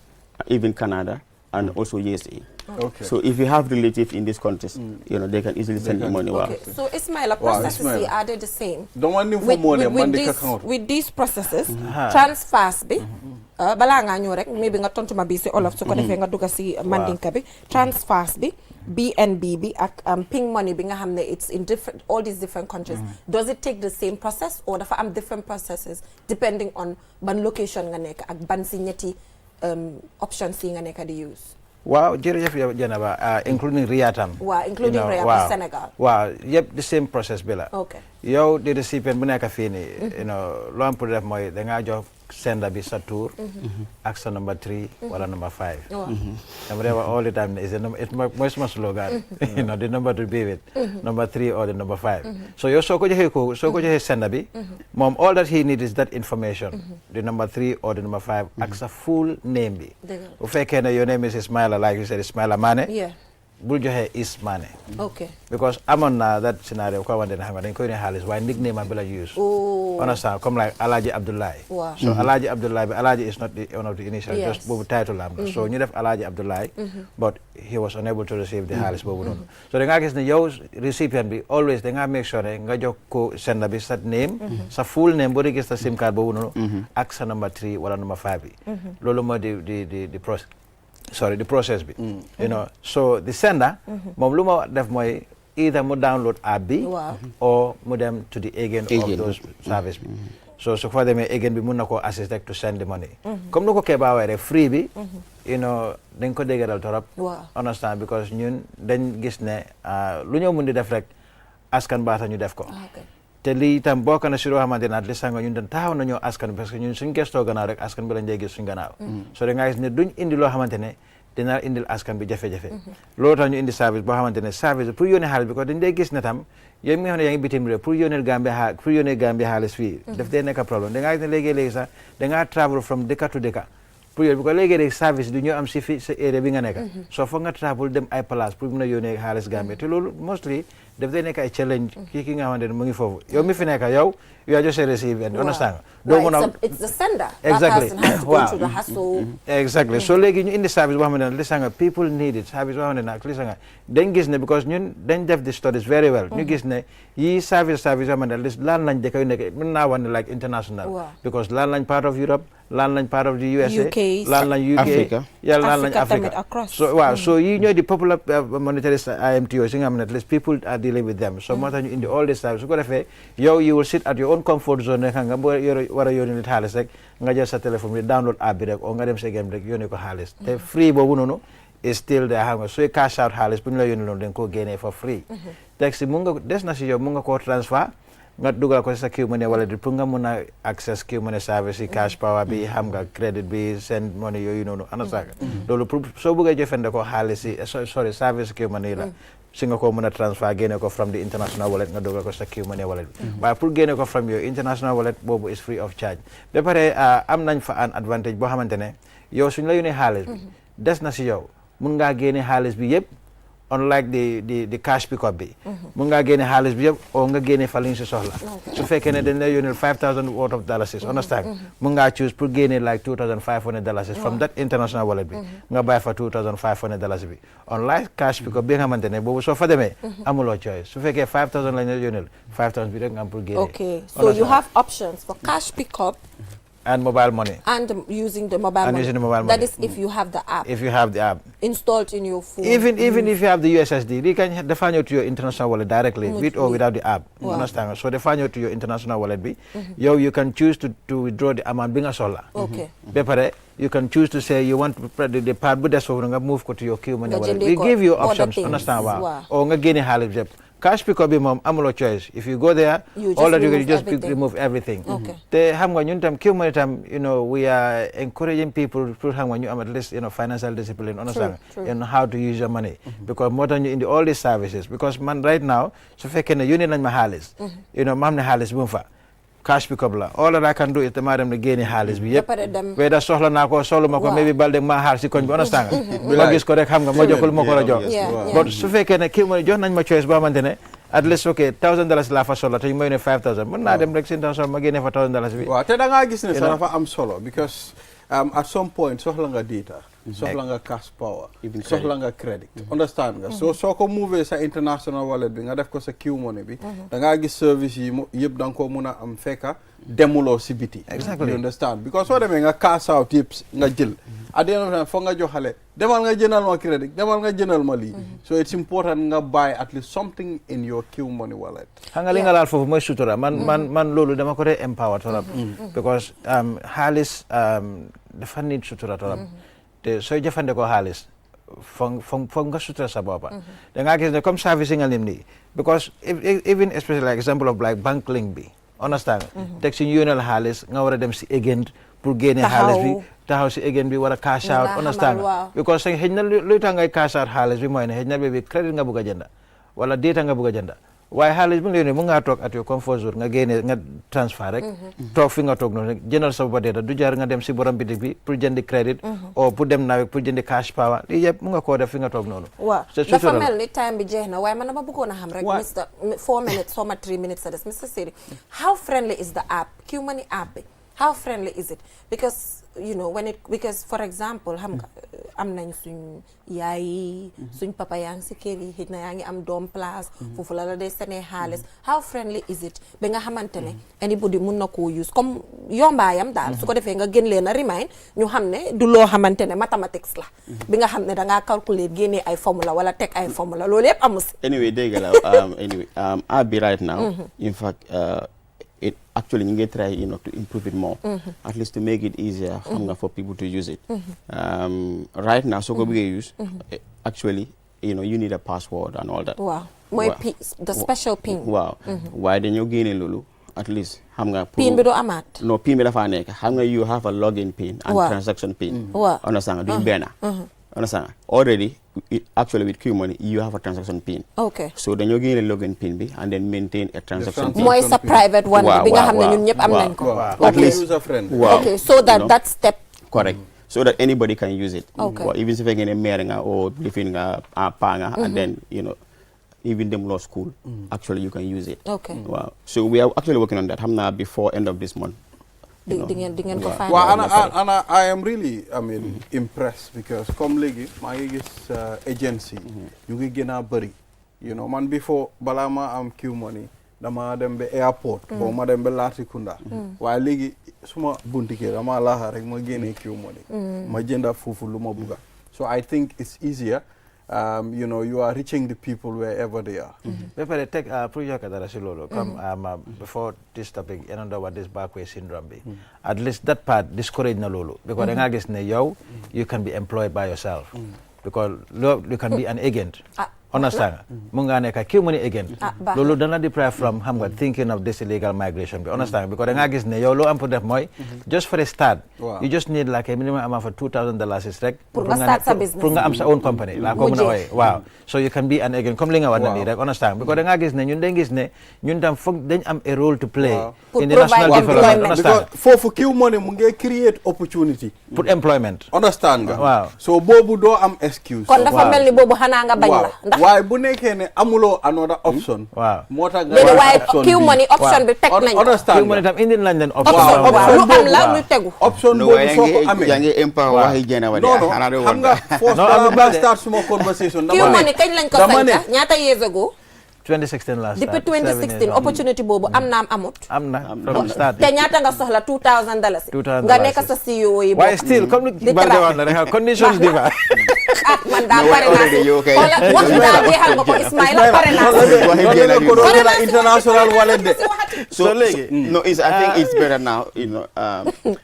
even Canada, and also USA. Okay. So if you have relatives in these countries, they can easily send you money. Okay. So Ismaila, processes are they the same? Don't want with these processes, transfers bi. Bala nga ñëw rek maybe nga tontu ma bi ci olof su ko defee nga dugg ci mandinka bi. Transfers bi, BNB bi ak Ping Money bi nga xam ne it's in all these different countries. Does it take the same process or dafa am different processes depending on ban location nga nekk ak ban si ñetti options yi nga nekk di use? Wow, jërëjëf Janaba, including Riatam. Wow, including Riatam, Senegal. Wow, yep, the same process bila. Okay. Yow the recipient bu nekk fii nii, loo am pour def mooy da ngaa jox sender bi sa tour ak sa number 3 wala number 5 dama dee wax all the time is mooy suma slogan you know the number to be with number 3 or the number 5 so yow soo ko joxee sender bi moom all that he needs is that information the number 3 or the number 5 ak sa full name bi bu fekkee ne your name is Ismaila like you said Ismaila Mane bul joxe Ismane. Okay. Because amoon na that scenario ko xamante ne xam nga dañ koy ne xaalis waaye nickname am bi la use. Understand comme like Alhaji Abdoulaye. Wow. So Alhaji Abdoulaye bi Alhaji is not one of the initial just boobu title am. So ñu def Alhaji Abdoulaye but he was unable to receive the xaalis boobu noonu. So da nga gis ne yow recipient bi always da nga make sure ne nga jox ko sender bi sa name sa full name boo register SIM card boobu noonu ak sa number 3 wala number 5 bi. Loolu moo di process. Sorry, the process bi. You know, so the sender, moom lu ma def mooy either mu download app bi or mu dem to the agent of those service bi. So su fa demee agent bi mun na koo assist rek to send the money. Comme nu ko Keba waxee rek free bi, you know, dañ ko déggadal torop. Understand because ñun dañ gis ne lu ñoo mun di def rek askan baata ñu def ko. te lii itam bokk na si loo xamante ne at li sanga ñun dañ taxaw nañoo askan bi parce que ñun suñ gëstoo gannaaw rek askan bi lañ dee gis suñ gannaaw so da nga gis ne duñ indi loo xamante ne dina indil askan bi jafe-jafe loolu tax ñu indi service boo xamante ne service pour yónnee xaalis bi ko dañ dee gis ne tam yow mi nga xam ne yaa ngi bitim réew pour yónnee Gambia xaalis fii daf dee nekk problème da ngaa gis ne léegi-léegi sax da ngaa travel from dëkka to dëkka pour yónnee bi ko léegi-léegi service du ñoo am si fi sa area bi nga nekk soo foog nga travel dem ay place pour mun a yónnee xaalis Gambia te loolu mostly daf dee nekk ay challenge ki nga xamante ne mu ngi foofu yow mi fi nekk yow you are just a recipient understand it's the sender exactly that person has to go through the hassle exactly so léegi ñu indi service boo xamante ne li sanga people need it service boo xamante ne ak li sanga dañ gis ne because ñun dañ def the studies very well ñu gis ne yii service yoo xamante ne laal nañ dëkk yu nekk mën naa wax ne like international because laal nañ part of Europe laal nañ part of the USA laal nañ UK laal nañ Africa so waaw so yii ñooy di popular monetarist IMTO si nga xam ne at least people are dealing with them so moo tax ñu indi all this service su ko defee yow you will sit at your own comfort zone rek nga war a yónni nit xaalis rek nga jël sa téléphone bi download app bi rek o nga dem sa game rek yónni ko xaalis te free boobu noonu is still there xam nga sooy cash out xaalis bu ñu la yónni noonu dañ koo génnee for free teg si mun nga des na si yow mun nga koo transfer nga dugal ko sa Q-Money wallet bi pour nga mun a access Q-Money service yi cash power bi xam nga credit bi send money yooyu noonu ana saaga loolu pour soo bëggee jëfandikoo xaalis yi sorry service Q-Money la si nga ko mën a transfer génne ko from the international wallet nga dugal ko sa Q-Money wallet bi waaye pour génne ko from your international wallet boobu is free of charge ba pare am nañ fa an advantage boo xamante ne yow suñ la yónnee xaalis bi des na si yow mun ngaa génne xaalis bi yëpp unlike the cash pick up bi mun ngaa génne xaalis bi yëpp oo nga génne fa liñ si soxla su fekkee ne dañ lay yónneel $5,000 worth of dollars understand mun ngaa choose pour génne like $2,500 from that international wallet bi nga bàyyi fa $2,500 bi unlike cash pick up bi nga xamante ne boobu soo fa demee amuloo choice su fekkee $5,000 lañ la yónneel $5,000 bi rek nga am pour génne okay so you have options for cash pick up and mobile money. And using the mobile money. That is if you have the app. If you have the app. Installed in your phone. Even if you have the USSD, they can define it to your international wallet directly, with or without the app. Wow. Understand? So define it to your international wallet. You can choose to withdraw the amount being a solar. Okay. You can choose to say you want the part, but that's over move to your Q-Money wallet. We give you options. Understand? Wow. Or gain a cash pick up mom amulo choice if you go there all that you can just remove everything te xam nga ñun tam Q-Money tam you know we are encouraging people to xam nga ñu am at least financial discipline understand and how to use your money because more than you in all these services because man right now su fekkee ne yónnee nañ ma xaalis you know ma xam ne xaalis bu mu fa cash pick up la all that I can do is dama dem ne génne xaalis bi yëpp weda soxla naa ko soxla ma ko maybe balde ma xaar si koñ bi understand nga ma gis ko rek xam nga ma jokkul ma ko la jox but su fekkee ne Q-Money jox nañ ma choice boo xamante ne at least okay $1,000 laa fa soxla te ñu may ne $5,000 mën naa dem rek si intention ma génne fa $1,000 bi waaw te da ngaa gis ne sax dafa am solo because at some point soxla nga data soxla nga cash power soxla nga credit understand nga soo ko move sa international wallet bi nga def ko sa Q-Money bi da ngaa gis service yi yëpp da nga ko mun a am fekka demuloo si biti exactly you understand because soo demee nga cash out yëpp nga jël at the end of the time foog nga joxale demal nga jënal ma credit demal nga jënal ma lii so it's important nga buy at least something in your Q-Money wallet xam nga li nga laal foofu mooy sutura man loolu dama ko dee empower torop because xaalis dafa nit sutura torop te sooy jëfandikoo xaalis foog nga sutura sa boppa da ngaa gis ne comme service yi nga lim nii because even especially like example of like bank link bi understand teg si ñu yónnee la xaalis nga war a dem si agent pour génne xaalis bi taxaw si again bi war a cash out understand because xëy na luy tax ngay cash out xaalis bi mooy ne xëy na bi crédit nga bëgg a jënda wala data nga bëgg a jënda waaye xaalis bi nga mu ngaa toog at yow comme faux jour nga génne nga transfert rek toog fi nga toog noonu rek jëndal sa data du jar nga dem si borom bitig bi pour jëndi crédit o pour dem nawet pour jëndi cash power lii yëpp mu nga koo def fi nga toog noonu waaw dafa mel ni time bi jeex na waaye man dama bëggoon a xam rek Mr 4 minutes soma 3 minutes sa des Mr Siri how friendly is the app Q Money app bi how friendly is it because you know because for example xam nga am nañ suñ yaay suñ papa yaa ngi si kër yi xëy na yaa ngi am doom place foofu la dee senee xaalis how friendly is it ba nga xamante ne anybody mun na koo use comme yombaayam daal su ko defee nga gën leen a remind ñu xam ne du loo xamante ne mathematics la bi nga xam ne dangaa calculer génnee ay formula wala teg ay formula loolu yëpp amu si anyway dégg la anyway I'll be right now in fact it actually you get try to improve it more at least to make it easier for people to use it right now so go use actually you need a password and all that wow the special pin wow why then you gain lulu at least pin bi do amat no pin bi dafa nek you have a login pin and transaction pin understand do bena understand already actually with Q Money you have a transaction pin okay so then you gain a login pin bi and then maintain a transaction pin mooy sa private one bi nga xam ne ñun ñëpp am nañ ko at least user friend okay so that step correct so that anybody can use it okay even if you get a meringa or living a panga and then even them law school actually you can use it okay wow so we are actually working on that before end of this month dingen ko find and I am really impressed because comme léegi maa ngi gis agency ñu ngi gën a bëri man before balaa ma am Q Money dama dem ba airport bo ma dem ba Latrikunda waaye léegi suma buntikee dama laaxa rek ma génnee Q Money ma jënda foofu lu ma bugga so I think it's easier you are reaching the people wherever they are. Before take project dara si lolo come before this topic what this backway syndrome be at least that part discourage na lolo because nga gis ne yow you can be employed by yourself because you can be an agent understand mu nga nekk Q Money agent loolu dana deprive from thinking of this illegal migration bi understand because nga gis ne yow loo am pour def mooy just for a start you just need like a minimum amount for $2,000 rek pour nga start sa business pour nga am sa own company la ko mën a wooye waaw so you can be an agent comme li nga war na nii rek understand because nga gis ne ñun dañ gis ne ñun tam foog dañ am a role to play in the national development understand foofu Q Money mu ngi create opportunity pour employment understand nga waaw so boobu doo am excuse kon dafa mel ni boobu xanaa nga bañ la waaye bu nekkee ne amuloo another option waaw moo tax nga waaye Q Money option bi teg nañ Q Money tam indil nañ leen option lu am la lu tegu option boobu soo ko amee yaa ngi empower waxi jena wa xam nga force ba start suma conversation Q Money kañ lañ ko sañ ñaata years ago 2016 last depuis 2016 opportunity boobu am na amut am na from start te ñaata nga soxla $2,000 nga nekk sa CEO yi waaye still comme ni Balde wax na rek conditions diva man daa pare naa si wax bi daal jeexal nga ko Ismaila pare naa si international wallet de so léegi no I think it's better now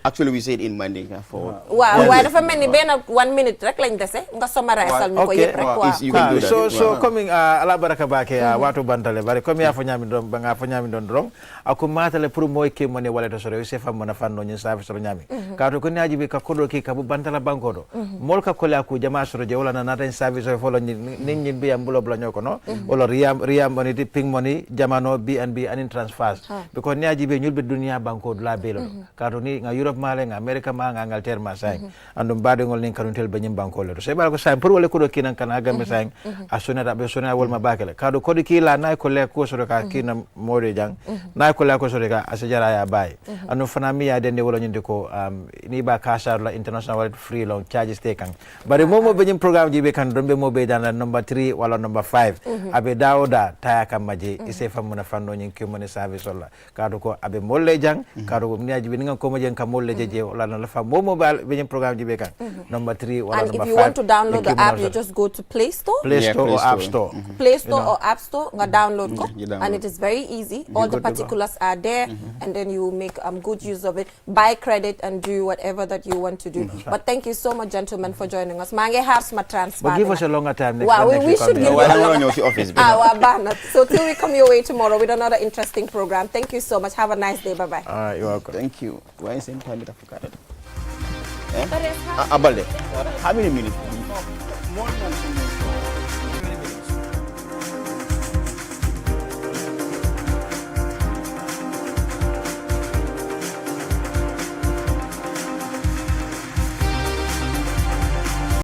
actually we said in Mandinka for waaw waaye dafa mel ni benn 1 minute rek lañ dese nga summarisal ñu ko yëpp rek waaw so coming ala baraka bake watu bantale bari comme ya fo nyami don banga fo nyami don dron ako matale pour moy ke mone wala to sore se fam mona fanno nyin safi soro nyami ka to ko nyaji be ka kodo ki ka bu bantala banko do mol ka kola ko jama soro je wala na nata safi so fo lo nyin be am bulo bla nyoko no wala riyam money di ping money jamano BNB and transfers because nyaji be nyulbe dunia banko do la belo ka to ni nga Europe male nga America ma nga Angleterre ma say andum bade ngol nin kanuntel be nyim banko le to se bal ko say pour wala ko do kinan kan aga me say asuna da be sona wol ma bakale ka do ko la nay ko le ko soro ka kina mode jang nay ko le ko soro ka asajara ya bay anu fana mi ya dende wala nyinde ko ni ba kasar la international wallet free long charges te kan bare momo be nyim programme jibe kan dombe mo be dan la number 3 wala number 5 abe dawoda taya kam maje ise famuna fanno nyin Q Money service wala ka do ko abe molle jang ka do mi ajibe ngan ko mo jen kam molle jeje wala la fa momo be nyim programme jibe kan number 3 wala number 5 and if you want to download the app you just go to Play Store or App Store Play Store or App Store nga download ko and it is very easy all the particulars are there and then you make good use of it buy credit and do whatever that you want to do but thank you so much gentlemen for joining us maa ngi xaar suma transfer but give us a longer time next we should give you a longer so till we come your way tomorrow with another interesting program thank you so much have a nice day bye bye all right you're welcome thank you why same time with Africa Abalde. How many minutes?